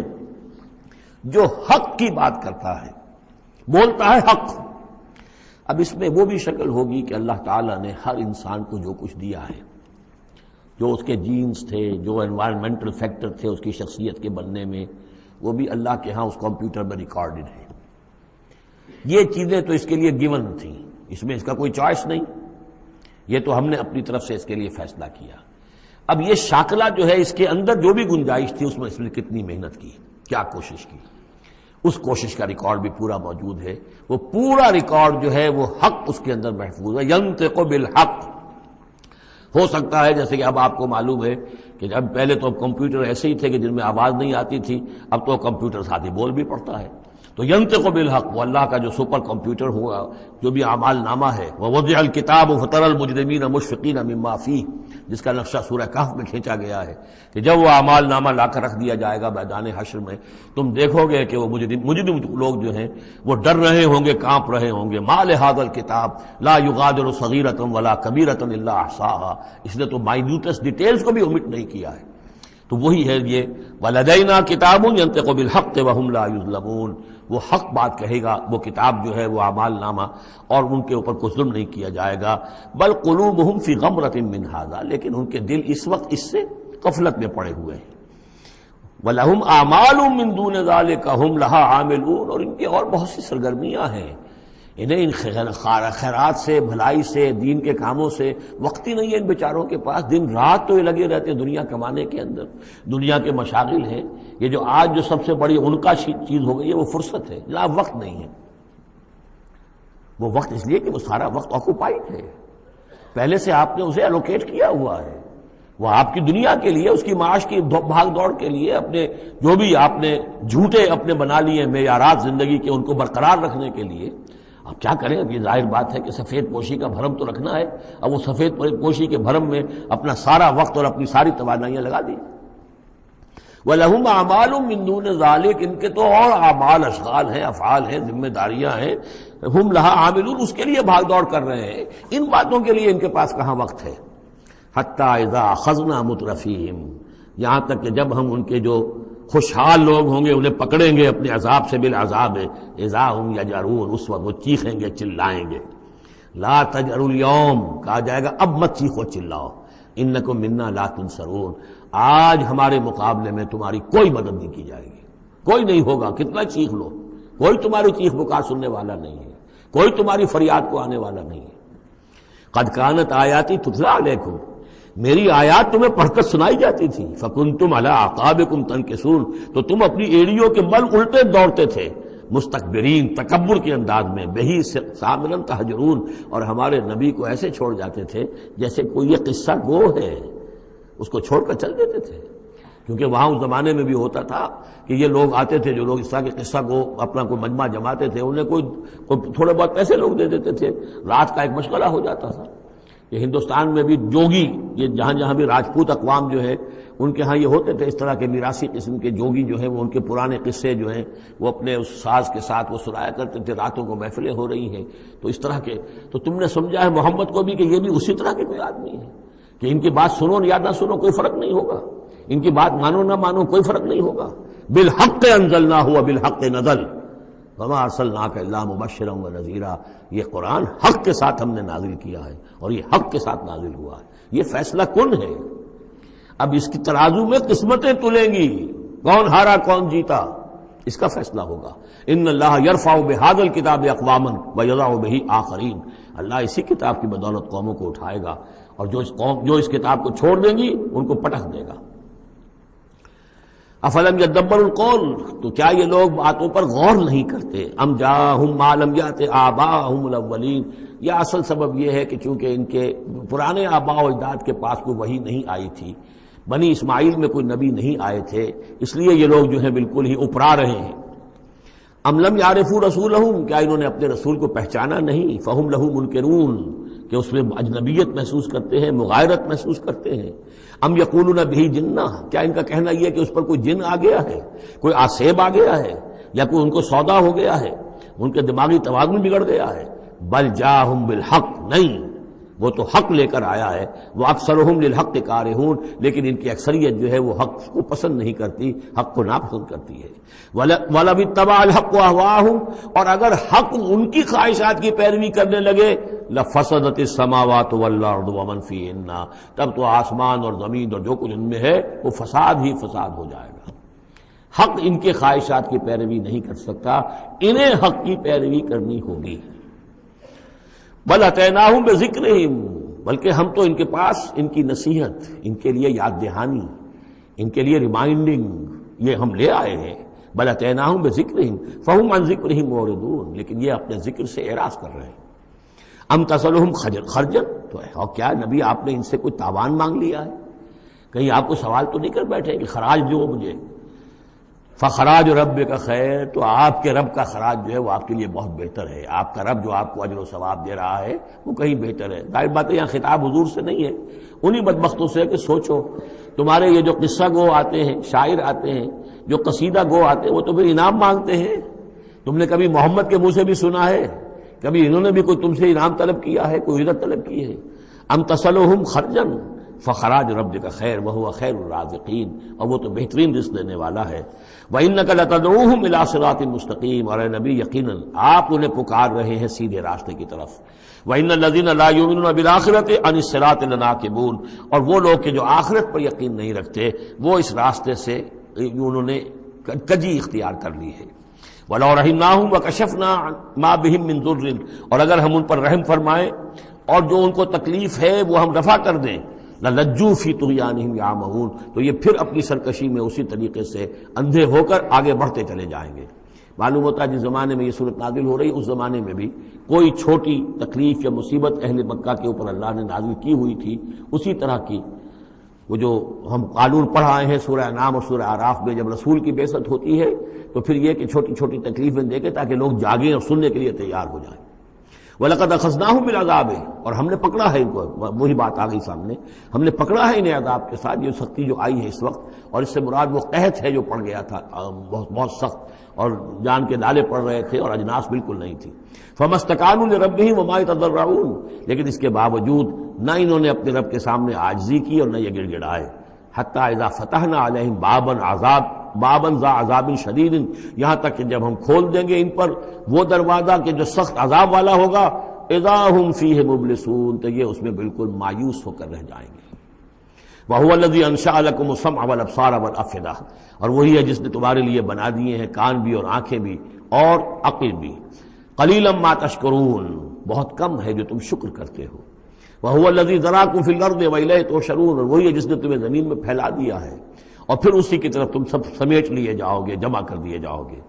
جو حق کی بات کرتا ہے، بولتا ہے حق۔ اب اس میں وہ بھی شکل ہوگی کہ اللہ تعالیٰ نے ہر انسان کو جو کچھ دیا ہے، جو اس کے جینز تھے، جو انوائرمنٹل فیکٹر تھے اس کی شخصیت کے بننے میں، وہ بھی اللہ کے ہاں اس کمپیوٹر میں ریکارڈڈ ہے۔ یہ چیزیں تو اس کے لیے گیون تھیں، اس میں اس کا کوئی چوائس نہیں، یہ تو ہم نے اپنی طرف سے اس کے لیے فیصلہ کیا۔ اب یہ شاکلہ جو ہے، اس کے اندر جو بھی گنجائش تھی اس میں اس نے کتنی محنت کی، کیا کوشش کی، اس کوشش کا ریکارڈ بھی پورا موجود ہے۔ وہ پورا ریکارڈ جو ہے وہ حق اس کے اندر محفوظ ہے، ینطق بالحق۔ ہو سکتا ہے جیسے کہ اب آپ کو معلوم ہے کہ جب پہلے تو کمپیوٹر ایسے ہی تھے کہ جن میں آواز نہیں آتی تھی، اب تو کمپیوٹر ساتھ ہی بول بھی پڑتا ہے، تو ینطق بالحق، وہ اللہ کا جو سپر کمپیوٹر ہوا، جو بھی اعمال نامہ ہے، ووضع الکتاب فتری المجرمین مشفقین مما فیہ، جس کا نقشہ سورہ کہف میں کھینچا گیا ہے کہ جب وہ اعمال نامہ لا کر رکھ دیا جائے گا میدان حشر میں، تم دیکھو گے کہ وہ مجرم لوگ جو ہیں وہ ڈر رہے ہوں گے، کانپ رہے ہوں گے، ما لہذا الکتاب لا یغادر صغیرۃ ولا کبیرۃ الا احصاها، اس نے تو مائنیوٹس ڈیٹیلز کو بھی omit نہیں کیا ہے۔ تو وہی ہے یہ ولدینا کتاب ینطق بالحق وہم لا یظلمون، وہ حق بات کہے گا، وہ کتاب جو ہے وہ اعمال نامہ، اور ان کے اوپر کوئی ظلم نہیں کیا جائے گا۔ بل قلوبہم فی غمرۃ من ھذا، لیکن ان کے دل اس وقت اس سے غفلت میں پڑے ہوئے ہیں۔ وَلَهُمْ أَعْمَالٌ مِّن دُونِ ذَلِكَ هُمْ لَهَا عَامِلُونَ، اور ان کی اور بہت سی سرگرمیاں ہیں، انہیں ان خیرات سے، بھلائی سے، دین کے کاموں سے وقت ہی نہیں ہے ان بیچاروں کے پاس، دن رات تو یہ لگے رہتے ہیں دنیا کمانے کے اندر، دنیا کے مشاغل ہیں۔ یہ جو آج جو سب سے بڑی ان کا چیز ہو گئی ہے وہ فرصت ہے، لا وقت نہیں ہے۔ وہ وقت اس لیے کہ وہ سارا وقت آکوپائڈ ہے، پہلے سے آپ نے اسے الوکیٹ کیا ہوا ہے، وہ آپ کی دنیا کے لیے، اس کی معاش کی بھاگ دوڑ کے لیے، اپنے جو بھی آپ نے جھوٹے اپنے بنا لیے معیارات زندگی کے ان کو برقرار رکھنے کے لیے۔ اب کیا کریں، اب یہ ظاہر بات ہے کہ سفید پوشی کا بھرم تو رکھنا ہے، اب وہ سفید پوشی کے بھرم میں اپنا سارا وقت اور اپنی ساری توانائیاں لگا دی۔ وَلَهُمْ أَعْمَالٌ مِّن دُونِ ذَلِكَ، ان کے تو اور اعمال، اشغال ہیں، افعال ہیں، ذمہ داریاں ہیں، ہم لہا عاملون، اس کے لیے بھاگ دوڑ کر رہے ہیں، ان باتوں کے لیے ان کے پاس کہاں وقت ہے۔ حَتَّى إِذَا أَخَذْنَا مُتْرَفِيهِمْ، یہاں تک کہ جب ہم ان کے جو خوشحال لوگ ہوں گے انہیں پکڑیں گے اپنے عذاب سے، بالعذاب اذا ہم یجرون، اس وقت وہ چیخیں گے، چلائیں گے۔ لا تجروا اليوم، کہا جائے گا اب مت چیخو چلاؤ، انکم منا لا تنصرون، آج ہمارے مقابلے میں تمہاری کوئی مدد نہیں کی جائے گی، کوئی نہیں ہوگا، کتنا چیخ لو، کوئی تمہاری چیخ پکار سننے والا نہیں ہے، کوئی تمہاری فریاد کو آنے والا نہیں ہے۔ قد کانت آیاتی تتلی علیکم، میری آیات تمہیں پڑھ کر سنائی جاتی تھی، فکنتم علی اعقابکم تنکسون، تو تم اپنی ایڑیوں کے بل الٹے دوڑتے تھے، مستکبرین، تکبر کے انداز میں، بہی سامنا تہجرون، اور ہمارے نبی کو ایسے چھوڑ جاتے تھے جیسے کوئی یہ قصہ گو ہے، اس کو چھوڑ کر چل دیتے تھے، کیونکہ وہاں اس زمانے میں بھی ہوتا تھا کہ یہ لوگ آتے تھے جو لوگ اس طرح کے قصہ کو اپنا کوئی مجمع جماتے تھے، انہیں کوئی تھوڑے بہت پیسے لوگ دے دیتے تھے، رات کا ایک مشغلہ ہو جاتا تھا۔ یہ ہندوستان میں بھی جوگی، یہ جہاں جہاں بھی راجپوت اقوام جو ہے ان کے ہاں یہ ہوتے تھے اس طرح کے میراثی قسم کے جوگی جو ہیں، وہ ان کے پرانے قصے جو ہیں وہ اپنے اس ساز کے ساتھ وہ سنایا کرتے تھے، راتوں کو محفلیں ہو رہی ہیں، تو اس طرح کے، تو تم نے سمجھا ہے محمد کو بھی کہ یہ بھی اسی طرح کے کوئی آدمی ہے کہ ان کی بات سنو یا نہ سنو کوئی فرق نہیں ہوگا، ان کی بات مانو نہ مانو کوئی فرق نہیں ہوگا۔ بالحق انزلناہ وبالحق نزل وما ارسلناک الا مبشرا ونذیرا، یہ قرآن حق کے ساتھ ہم نے نازل کیا ہے اور یہ حق کے ساتھ نازل ہوا ہے، یہ فیصلہ کن ہے۔ اب اس کی ترازو میں قسمتیں تلیں گی، کون ہارا کون جیتا، اس کا فیصلہ ہوگا۔ ان اللہ یرفع بہذا الکتاب اقواما ویضع بہ آخرین، اللہ اسی کتاب کی بدولت قوموں کو اٹھائے گا، اور جو اس کتاب کو چھوڑ دیں گی ان کو پٹخ دے گا۔ افلم یدبروا القول، تو کیا یہ لوگ باتوں پر غور نہیں کرتے؟ ام جاءہم ما لم یأت آباءہم الاولین، یہ اصل سبب یہ ہے کہ چونکہ ان کے پرانے آباء و اجداد کے پاس کوئی وحی نہیں آئی تھی، بنی اسماعیل میں کوئی نبی نہیں آئے تھے، اس لیے یہ لوگ جو ہیں بالکل ہی اپرا رہے ہیں۔ ام لم یعرفوا رسولہم، کیا انہوں نے اپنے رسول کو پہچانا نہیں؟ فہم لہ منکرون، کہ اس میں اجنبیت محسوس کرتے ہیں، مغایرت محسوس کرتے ہیں۔ ام یقولون بہ جنہ، کیا ان کا کہنا یہ ہے کہ اس پر کوئی جن آ گیا ہے، کوئی آسیب آ گیا ہے، یا کوئی ان کو سودا ہو گیا ہے، ان کے دماغی توازن بگڑ گیا ہے؟ بل جاءہم بالحق، نہیں، وہ تو حق لے کر آیا ہے۔ وہ اکثرہم للحق کارہون، لیکن ان کی اکثریت جو ہے وہ حق کو پسند نہیں کرتی، حق کو ناپسند کرتی ہے۔ وَلَوِ اتَّبَعَ الْحَقُّ أَهْوَاءَهُمْ، اور اگر حق ان کی خواہشات کی پیروی کرنے لگے، لَفَسَدَتِ السَّمَاوَاتُ وَالْأَرْضُ وَمَنْ فِيهِنَّ، تب تو آسمان اور زمین اور جو کچھ ان میں ہے وہ فساد ہی فساد ہو جائے گا۔ حق ان کے خواہشات کی پیروی نہیں کر سکتا، انہیں حق کی پیروی کرنی ہوگی۔ بل اتیناہم بذکرہم، بلکہ ہم تو ان کے پاس ان کی نصیحت، ان کے لیے یاد دہانی، ان کے لیے ریمائنڈنگ یہ ہم لے آئے ہیں۔ بل اتیناہم بذکرہم فہم عن ذکرہم معرضون، لیکن یہ اپنے ذکر سے اعراض کر رہے ہیں۔ ام تسألہم خرجا، تو اور کیا نبی آپ نے ان سے کوئی تاوان مانگ لیا ہے؟ کہیں آپ کو سوال تو نہیں کر بیٹھے کہ خراج دو مجھے؟ فخراج ربک خیر، تو آپ کے رب کا خراج جو ہے وہ آپ کے لیے بہت بہتر ہے۔ آپ کا رب جو آپ کو اجر و ثواب دے رہا ہے وہ کہیں بہتر ہے۔ ظاہر بات ہے یہاں خطاب حضور سے نہیں ہے، انہی بدبختوں سے کہ سوچو تمہارے یہ جو قصہ گو آتے ہیں، شاعر آتے ہیں، جو قصیدہ گو آتے ہیں، وہ تو پھر انعام مانگتے ہیں۔ تم نے کبھی محمد کے منہ سے بھی سنا ہے؟ کبھی انہوں نے بھی کوئی تم سے انعام طلب کیا ہے، کوئی اجرت طلب کی ہے؟ ام تسألہم خرجا فخراج ربک خیر وہو خیر الرازقین، اور وہ تو بہترین رزق دینے والا ہے۔ وَإِنَّكَ لَتَدْعُوهُمْ إِلَىٰ صِرَاطٍ مُسْتَقِيمٍ، اور اے نبی یقیناً آپ انہیں پکار رہے ہیں سیدھے راستے کی طرف۔ وَإِنَّ الَّذِينَ لَا يُؤْمِنُونَ بِالْآخِرَةِ عَنِ الصِّرَاطِ لَنَاكِبُونَ، اور وہ لوگ کہ جو آخرت پر یقین نہیں رکھتے وہ اس راستے سے انہوں نے کجی اختیار کر لی ہے۔ وَلَوْ رَحِمْنَاهُمْ وَكَشَفْنَا مَا بِهِمْ مِنْ ضُرٍّ، اور اگر ہم ان پر رحم فرمائیں اور جو ان کو تکلیف ہے وہ ہم رفع کر دیں، لَلَجُّوا فِي طُغْيَانِهِمْ يَعْمَهُونَ، تو یہ پھر اپنی سرکشی میں اسی طریقے سے اندھے ہو کر آگے بڑھتے چلے جائیں گے۔ معلوم ہوتا ہے جس زمانے میں یہ صورت نازل ہو رہی، اس زمانے میں بھی کوئی چھوٹی تکلیف یا مصیبت اہل مکہ کے اوپر اللہ نے نازل کی ہوئی تھی، اسی طرح کی وہ جو ہم قانون پڑھ آئے ہیں سورہ انعام اور سورہ اعراف میں، جب رسول کی بعثت ہوتی ہے تو پھر یہ کہ چھوٹی چھوٹی تکلیفیں دے کے تاکہ لوگ جاگیں اور سننے کے لیے تیار ہو جائیں۔ وَلَقَدْ أَخَذْنَاهُمْ بِالْعَذَابِ، اور ہم نے پکڑا ہے ان کو، وہی بات آ گئی سامنے، ہم نے پکڑا ہے انہیں عذاب کے ساتھ، یہ سختی جو آئی ہے اس وقت، اور اس سے مراد وہ قحط ہے جو پڑ گیا تھا بہت بہت سخت، اور جان کے نالے پڑ رہے تھے اور اجناس بالکل نہیں تھی۔ فَمَا اسْتَكَانُوا لِرَبِّهِمْ وَمَا يَتَضَرَّعُونَ، لیکن اس کے باوجود نہ انہوں نے اپنے رب کے سامنے عاجزی کی اور نہ یہ گڑ گڑائے۔ حتیٰ اذا فتحنا علیہم بابا ذا عذاب شدید، یہاں تک کہ جب ہم کھول دیں گے ان پر وہ دروازہ کہ جو سخت عذاب والا ہوگا، اذا ہم فیہ مبلسون، تو یہ اس میں بالکل مایوس ہو کر رہ جائیں گے۔ وَهُوَ الَّذِي أَنشَأَ لَكُمُ السَّمْعَ وَالْأَبْصَارَ وَالْأَفْئِدَةَ، اور وہی ہے جس نے تمہارے لیے بنا دیے ہیں کان بھی اور آنکھیں بھی اور عقل بھی۔ قَلِيلًا مَا تَشْكُرُونَ، بہت کم ہے جو تم شکر کرتے ہو۔ وَهُوَ الَّذِي ذَرَاكُمْ فِي الْأَرْضِ وَإِلَيْهِ تُحْشَرُونَ، اور وہی ہے جس نے تمہیں زمین میں پھیلا دیا ہے اور پھر اسی کی طرف تم سب سمیٹ لیے جاؤ گے، جمع کر دیے جاؤ گے۔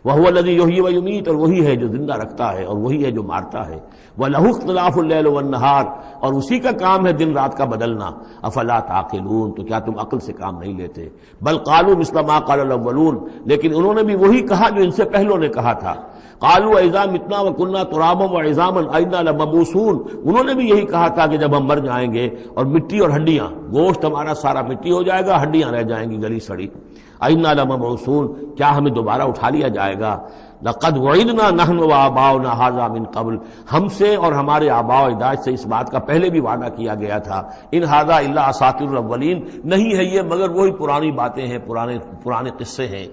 وَهُوَ الَّذِي يُحْيِي وَيُمِيتُ، اور وہی ہے جو زندہ رکھتا ہے اور وہی ہے جو مارتا ہے۔ وَلَهُ اخْتِلَافُ اللَّيْلِ وَالنَّهَارِ، اور اسی کا کام ہے دن رات کا بدلنا۔ أَفَلَا تَعْقِلُونَ، تو کیا تم عقل سے کام نہیں لیتے؟ بل قالوا مثل ما قال الأولون، لیکن انہوں نے بھی وہی کہا جو ان سے پہلوں نے کہا تھا۔ قالوا اذا متنا وكنا ترابا وعظاما أئنا لمبعوثون، انہوں نے بھی یہی کہا تھا کہ جب ہم مر جائیں گے اور مٹی اور ہڈیاں، گوشت ہمارا سارا مٹی ہو جائے گا، ہڈیاں رہ جائیں گی گلی سڑی۔ أئنا لمبعوثون، کیا ہمیں دوبارہ اٹھا لیا جائے گا؟ لقد وعدنا نحن وآباؤنا هذا من قبل، ہم سے اور ہمارے آباء و اجداد سے اس بات کا پہلے بھی وعدہ کیا گیا تھا۔ ان هذا الا اساطیر الاولین، نہیں ہے یہ مگر وہی پرانی باتیں ہیں، پرانے قصے ہیں۔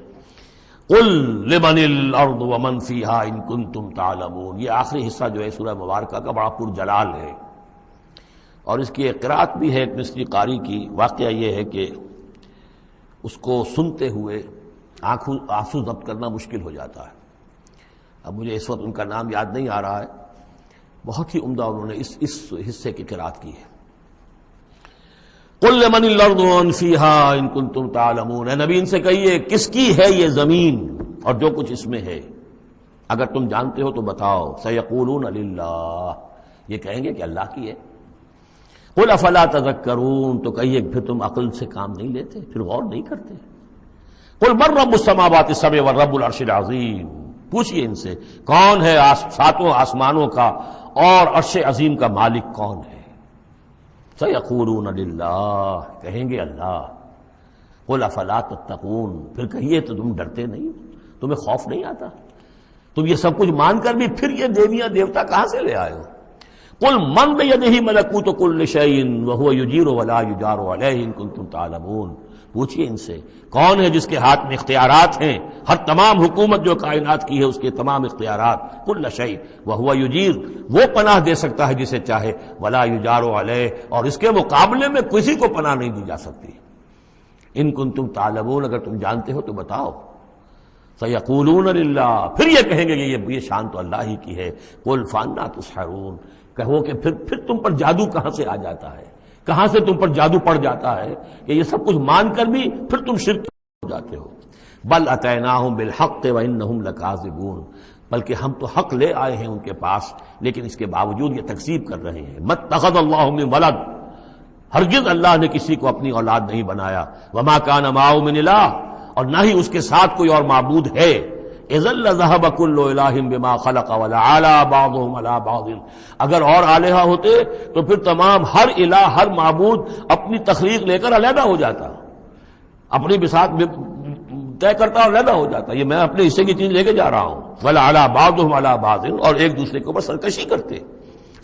قل لمن الارض ومن فیها ان کنتم تعلمون، یہ آخری حصہ جو ہے سورہ مبارکہ کا بڑا پرجلال ہے، اور اس کی ایک قرأت بھی ہے ایک مصری قاری کی۔ واقعہ یہ ہے کہ اس کو سنتے ہوئے آنسو ضبط کرنا مشکل ہو جاتا ہے۔ اب مجھے اس وقت ان کا نام یاد نہیں آ رہا ہے، بہت ہی عمدہ انہوں نے اس حصے کی قرأت کی ہے۔ قل لمن الارض ومن فیہا ان کنتم تعلمون، اے نبی ان سے کہیے کس کی ہے یہ زمین اور جو کچھ اس میں ہے، اگر تم جانتے ہو تو بتاؤ۔ سیقولون للہ، یہ کہیں گے کہ اللہ کی ہے۔ قل افلا تذکرون، تو کہیے پھر تم عقل سے کام نہیں لیتے، پھر غور نہیں کرتے۔ قل من رب السماوات السبع ورب العرش العظیم، پوچھئے ان سے کون ہے ساتوں آسمانوں کا اور عرش عظیم کا مالک کون ہے؟ سیقولون للہ، کہیں گے اللہ۔ قل افلا تتقون، پھر کہیے تو تم ڈرتے نہیں، تمہیں خوف نہیں آتا؟ تم یہ سب کچھ مان کر بھی پھر یہ دیویاں دیوتا کہاں سے لے آئے ہو؟ قل من بیدہ ملکوت کل شیء وہو یجیر ولا یجار علیہ ان کنتم تعلمون، پوچھئے ان سے کون ہے جس کے ہاتھ میں اختیارات ہیں، ہر تمام حکومت جو کائنات کی ہے اس کے تمام اختیارات، کل شیء وہو یجیر، وہ پناہ دے سکتا ہے جسے چاہے، ولا یجار علیہ، اور اس کے مقابلے میں کسی کو پناہ نہیں دی جا سکتی۔ ان کنتم تعلمون، اگر تم جانتے ہو تو بتاؤ۔ سیقولون للہ، پھر یہ کہیں گے کہ یہ شان تو اللہ ہی کی ہے۔ قل فانا تسحرون، کہو کہ پھر تم پر جادو کہاں سے آ جاتا ہے، کہاں سے تم پر جادو پڑ جاتا ہے کہ یہ سب کچھ مان کر بھی پھر تم شرک ہو جاتے ہو۔ بل اتیناہم بالحق وانہم لکاذبون، بلکہ ہم تو حق لے آئے ہیں ان کے پاس، لیکن اس کے باوجود یہ تکذیب کر رہے ہیں۔ مَتَّخَذَ اللَّهُ مِن وَلَدٍ، ہرگز اللہ نے کسی کو اپنی اولاد نہیں بنایا۔ وَمَا كَانَ مَعَهُ مِنْ إِلَٰهٍ، اور نہ ہی اس کے ساتھ کوئی اور معبود ہے۔ اذا لذهب كل اله بما خلق ولعلى بعضهم على بعض، اگر اور الہہ ہوتے تو پھر تمام ہر الہ، ہر معبود اپنی تخلیق لے کر علیحدہ ہو جاتا، اپنی بساط طے کرتا اور علیحدہ ہو جاتا۔ یہ میں اپنے حصے کی چیز لے کے جا رہا ہوں۔ ولعلى بعضهم على بعض، اور ایک دوسرے کے اوپر سرکشی کرتے۔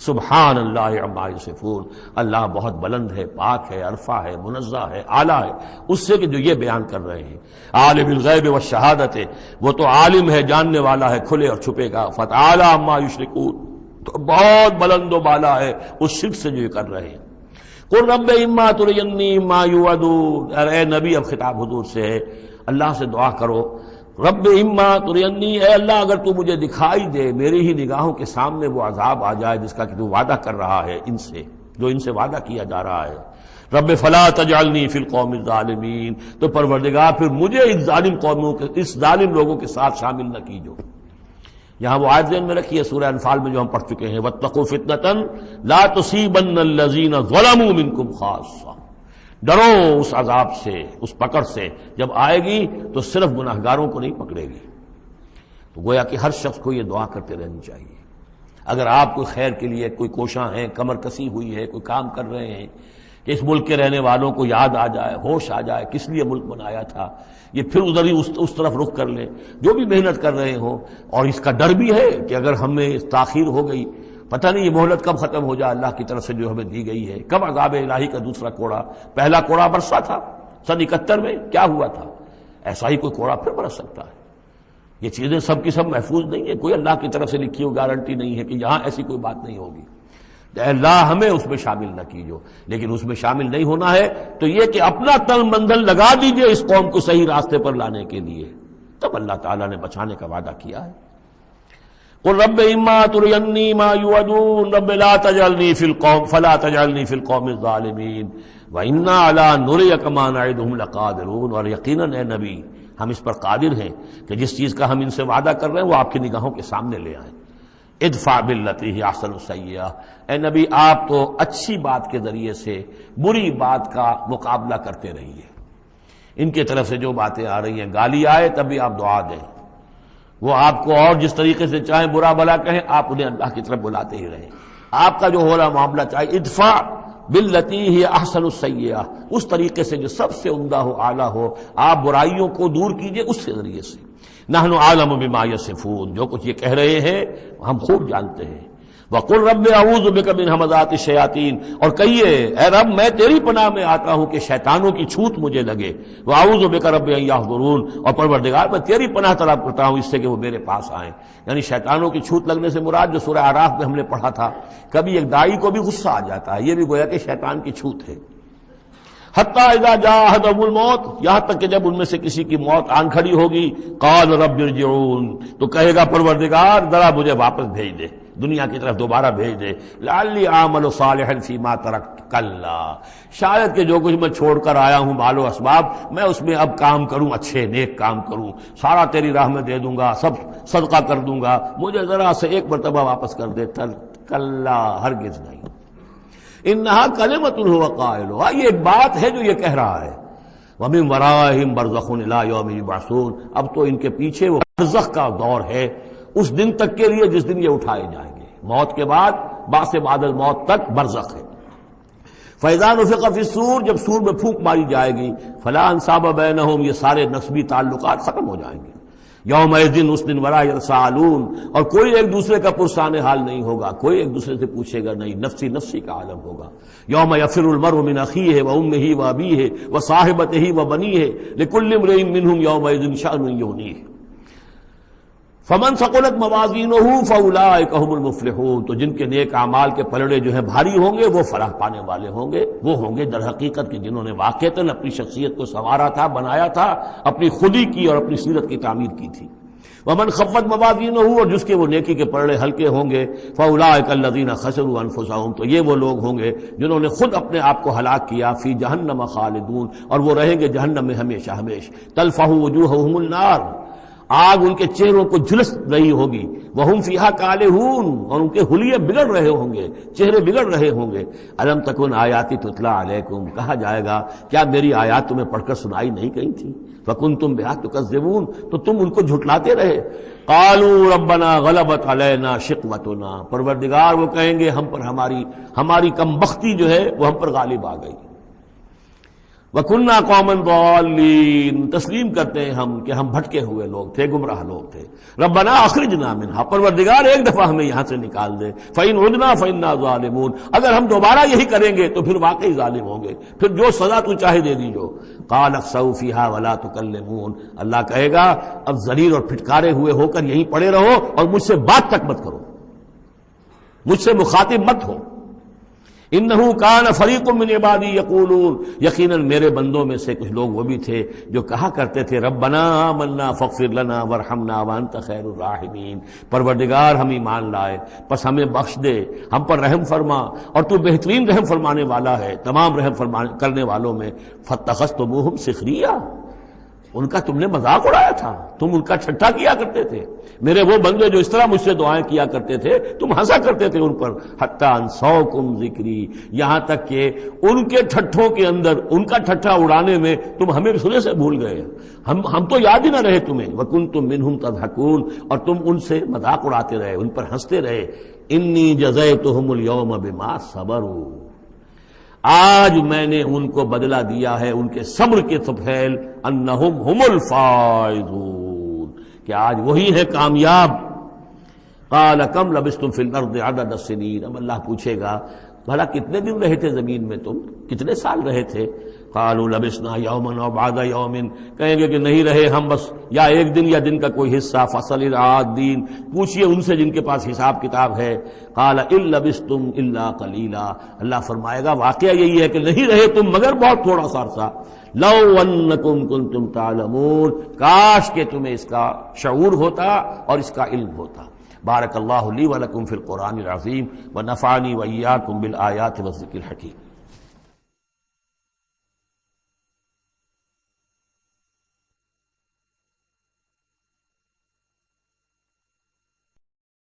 سبحان اللہ عما یصفون، اللہ بہت بلند ہے، پاک ہے، عرفہ ہے، منزہ ہے، اعلیٰ ہے اس سے کہ جو یہ بیان کر رہے ہیں۔ عالم الغیب والشہادت، وہ تو عالم ہے، جاننے والا ہے کھلے اور چھپے کا۔ فتعالی عما یشرکون، تو بہت بلند و بالا ہے اس شرک سے جو یہ کر رہے ہیں۔ قل رب اما ترینی ما یوعدون، اے نبی اب خطاب حضور سے ہے، اللہ سے دعا کرو، رب اما ترینی، اے اللہ اگر تو مجھے دکھائی دے، میری ہی نگاہوں کے سامنے وہ عذاب آ جائے جس کا کہ تو وعدہ کر رہا ہے ان سے، جو ان سے وعدہ کیا جا رہا ہے۔ رب فلا تجعلنی فی القوم الظالمین، تو پروردگار پھر مجھے اس ظالم قوموں کے، اس ظالم لوگوں کے ساتھ شامل نہ کیجو۔ یہاں وہ آیت ذہن میں رکھی ہے سورہ انفال میں جو ہم پڑھ چکے ہیں، واتقوا فتنۃ لا تصیبن الذین ظلموا منکم خاصہ، ڈرو اس عذاب سے، اس پکڑ سے، جب آئے گی تو صرف گناہگاروں کو نہیں پکڑے گی۔ تو گویا کہ ہر شخص کو یہ دعا کرتے رہنی چاہیے۔ اگر آپ کوئی خیر کے لیے کوئی کوشاں ہیں، کمر کسی ہوئی ہے، کوئی کام کر رہے ہیں کہ اس ملک کے رہنے والوں کو یاد آ جائے، ہوش آ جائے کس لیے ملک بنایا تھا، یہ پھر ادھر ہی اس طرف رخ کر لیں، جو بھی محنت کر رہے ہوں، اور اس کا ڈر بھی ہے کہ اگر ہمیں تاخیر ہو گئی، پتہ نہیں یہ مہلت کب ختم ہو جائے اللہ کی طرف سے جو ہمیں دی گئی ہے، کب عذاب الہی کا دوسرا کوڑا، پہلا کوڑا برسا تھا سن 71 میں، کیا ہوا تھا، ایسا ہی کوئی کوڑا پھر برس سکتا ہے۔ یہ چیزیں سب کی سب محفوظ نہیں ہے، کوئی اللہ کی طرف سے لکھی ہوئی گارنٹی نہیں ہے کہ یہاں ایسی کوئی بات نہیں ہوگی۔ اللہ ہمیں اس میں شامل نہ کیجو، لیکن اس میں شامل نہیں ہونا ہے تو یہ کہ اپنا تن مندل لگا دیجئے اس قوم کو صحیح راستے پر لانے کے لیے، تب اللہ تعالیٰ نے بچانے کا وعدہ کیا ہے۔ قل رب اما ترینی ما یوعدون رب لا تجعلنی فی القوم فلا تجعلنی فی القوم الظالمین وانا علی نریک ما نعدہم لقادرون، اور یقیناً اے نبی ہم اس پر قادر ہیں کہ جس چیز کا ہم ان سے وعدہ کر رہے ہیں وہ آپ کی نگاہوں کے سامنے لے آئیں۔ ادفع باللتی ہی احسن السیئہ، اے نبی آپ تو اچھی بات کے ذریعے سے بری بات کا مقابلہ کرتے رہیے۔ ان کی طرف سے جو باتیں آ رہی ہیں، گالی آئے تب بھی آپ دعا دیں، وہ آپ کو اور جس طریقے سے چاہیں برا بھلا کہیں، آپ انہیں اللہ کی طرف بلاتے ہی رہیں۔ آپ کا جو ہو رہا معاملہ چاہے ادفع باللتی ہی احسن السیئہ، اس طریقے سے جو سب سے عمدہ ہو، اعلیٰ ہو، آپ برائیوں کو دور کیجئے اس کے ذریعے سے۔ نحن عالم بما یصفون، جو کچھ یہ کہہ رہے ہیں ہم خوب جانتے ہیں۔ وقل رب اعوذ بک من همزات الشیاطین، اور کہیے اے رب میں تیری پناہ میں آتا ہوں کہ شیطانوں کی چھوت مجھے لگے۔ واعوذ بک رب ان یحضرون، اور پروردگار میں تیری پناہ طلب کرتا ہوں اس سے کہ وہ میرے پاس آئیں۔ یعنی شیطانوں کی چھوت لگنے سے مراد جو سورہ اعراف میں ہم نے پڑھا تھا، کبھی ایک داعی کو بھی غصہ آ جاتا ہے، یہ بھی گویا کہ شیطان کی چھوت ہے۔ حتی اذا جاء احدهم الموت، یہاں تک کہ جب ان میں سے کسی کی موت آن کھڑی ہوگی، قال رب ارجعون، تو کہے گا پروردگار ذرا مجھے واپس بھیج دے، دنیا کی طرف دوبارہ بھیج دے. لعلی اعمل صالحا فیما ترکت کلا، شاید کہ جو کچھ میں چھوڑ کر آیا ہوں مال و اسباب، میں اس میں اب کام کروں، اچھے نیک کام کروں، سارا تیری راہ میں دے دوں گا، سب صدقہ کر دوں گا، مجھے ذرا سے ایک مرتبہ واپس کر دے. کلا، ہرگز نہیں. انہا کلمۃ هو قائلها، یہ ایک بات ہے جو یہ کہہ رہا ہے. وَمِن وَرَائِهِمْ بَرْزَخٌ إِلَىٰ يَوْمِ يُبْعَثُونَ، اب تو ان کے پیچھے وہ برزخ کا دور ہے، اس دن تک کے لیے جس دن یہ اٹھائے جائیں گے. موت کے بعد، بعث بعد الموت تک برزخ ہے. فَإِذَا نُفِخَ فِي الصُّورِ، جب سور میں پھونک ماری جائے گی، فَلَا أَنْسَابَ بَيْنَهُمْ، یہ سارے نسبی تعلقات ختم ہو جائیں گے. یومئذ، اس دن، ولا یتساءلون، اور کوئی ایک دوسرے کا پرسان حال نہیں ہوگا، کوئی ایک دوسرے سے پوچھے گا نہیں، نفسی نفسی کا عالم ہوگا. یوم یفر المرء من اخیہ وامہ وابیہ وصاحبتہ وبنیہ لکل امرئ منہم یومئذ شأن یغنیہ. فمن ثقلت موازینہ فاولئک هم المفلحون، تو جن کے نیک اعمال کے پلڑے جو ہیں بھاری ہوں گے وہ فلاح پانے والے ہوں گے. وہ ہوں گے در حقیقت کہ جنہوں نے واقعتاً اپنی شخصیت کو سنوارا تھا، بنایا تھا، اپنی خودی کی اور اپنی سیرت کی تعمیر کی تھی. ومن خفت موازینہ، اور جس کے وہ نیکی کے پلڑے ہلکے ہوں گے، فاولئک الذین خسروا انفسهم، تو یہ وہ لوگ ہوں گے جنہوں نے خود اپنے آپ کو ہلاک کیا. فی جہنم خالدون، اور وہ رہیں گے جہنم میں ہمیشہ ہمیشہ. تلفح وجوہہم النار، آگ ان کے چہروں کو جھلس رہی ہوگی. وہم فیہا کالہون، اور ان کے حلیے بگڑ رہے ہوں گے، چہرے بگڑ رہے ہوں گے. الم تکن آیاتی تتلی علیکم، کہا جائے گا کیا میری آیات تمہیں پڑھ کر سنائی نہیں گئی تھی؟ فکنتم بہا تکذبون، تو تم ان کو جھٹلاتے رہے. قالوا ربنا غلبت علینا شقوتنا، پروردگار وہ کہیں گے ہم پر ہماری کم بختی جو ہے وہ ہم پر غالب آ گئی. وَكُنَّا قَوْمًا ضَالِّينَ، تسلیم کرتے ہیں ہم کہ ہم بھٹکے ہوئے لوگ تھے، گمراہ لوگ تھے. ربنا اخرجنا منہا، پروردگار ایک دفعہ ہمیں یہاں سے نکال دے. فَإِنْ عُدْنَا فَإِنَّا ظَالِمُونَ، اگر ہم دوبارہ یہی کریں گے تو پھر واقعی ظالم ہوں گے، پھر جو سزا تو چاہے دے دیجو. قَالَ اخْسَئُوا فِيهَا وَلَا تُكَلِّمُونَ، اللہ کہے گا اب ذلیل اور پھٹکارے ہوئے ہو کر یہیں پڑے رہو اور مجھ سے بات تک مت کرو، مجھ سے مخاطب مت ہو. انہو کان فریق من عبادی یقولون، یقیناً میرے بندوں میں سے کچھ لوگ وہ بھی تھے جو کہا کرتے تھے ربنا آمنا فاغفر لنا وارحمنا وانت خیر الراحمین، پروردگار ہم ایمان لائے پس ہمیں بخش دے، ہم پر رحم فرما، اور تو بہترین رحم فرمانے والا ہے تمام رحم کرنے والوں میں. فاتخذتموہم سخریا، ان کا تم نے مذاق اڑایا تھا، تم ان کا ٹھٹھا کیا کرتے تھے. میرے وہ بندے جو اس طرح مجھ سے دعائیں کیا کرتے تھے تم ہنسا کرتے تھے ان پر. حتی انسوکم ذکری، یہاں تک کہ ان کے ٹھٹھوں کے اندر، ان کا ٹھٹھا اڑانے میں تم ہمیں سنے سے بھول گئے، ہم تو یاد ہی نہ رہے تمہیں. وکنتم منہم تضحکون، اور تم ان سے مذاق اڑاتے رہے، ان پر ہنستے رہے. انی جزیتہم اليوم بما صبروا، آج میں نے ان کو بدلہ دیا ہے ان کے صبر کے طفیل. انہم ہم الفائزون، کہ آج وہی ہے کامیاب. قال کم لبثتم فی الارض عدد السنین، اب اللہ پوچھے گا بھلا کتنے دن رہے تھے زمین میں، تم کتنے سال رہے تھے؟ قالوا لبثنا یوما او بعد یوم، کہیں گے کہ نہیں رہے ہم بس یا ایک دن یا دن کا کوئی حصہ. فصل العادین، پوچھئے ان سے جن کے پاس حساب کتاب ہے. قال ان لبثتم الا قلیلا، اللہ فرمائے گا واقعہ یہی ہے کہ نہیں رہے تم مگر بہت تھوڑا سا عرصہ. لو انکم کنتم تعلمون، کاش کہ تمہیں اس کا شعور ہوتا اور اس کا علم ہوتا. بارک اللہ لی ولکم فی القرآن العظیم ونفعنی وإیاکم بالآیات والذکر الحکیم.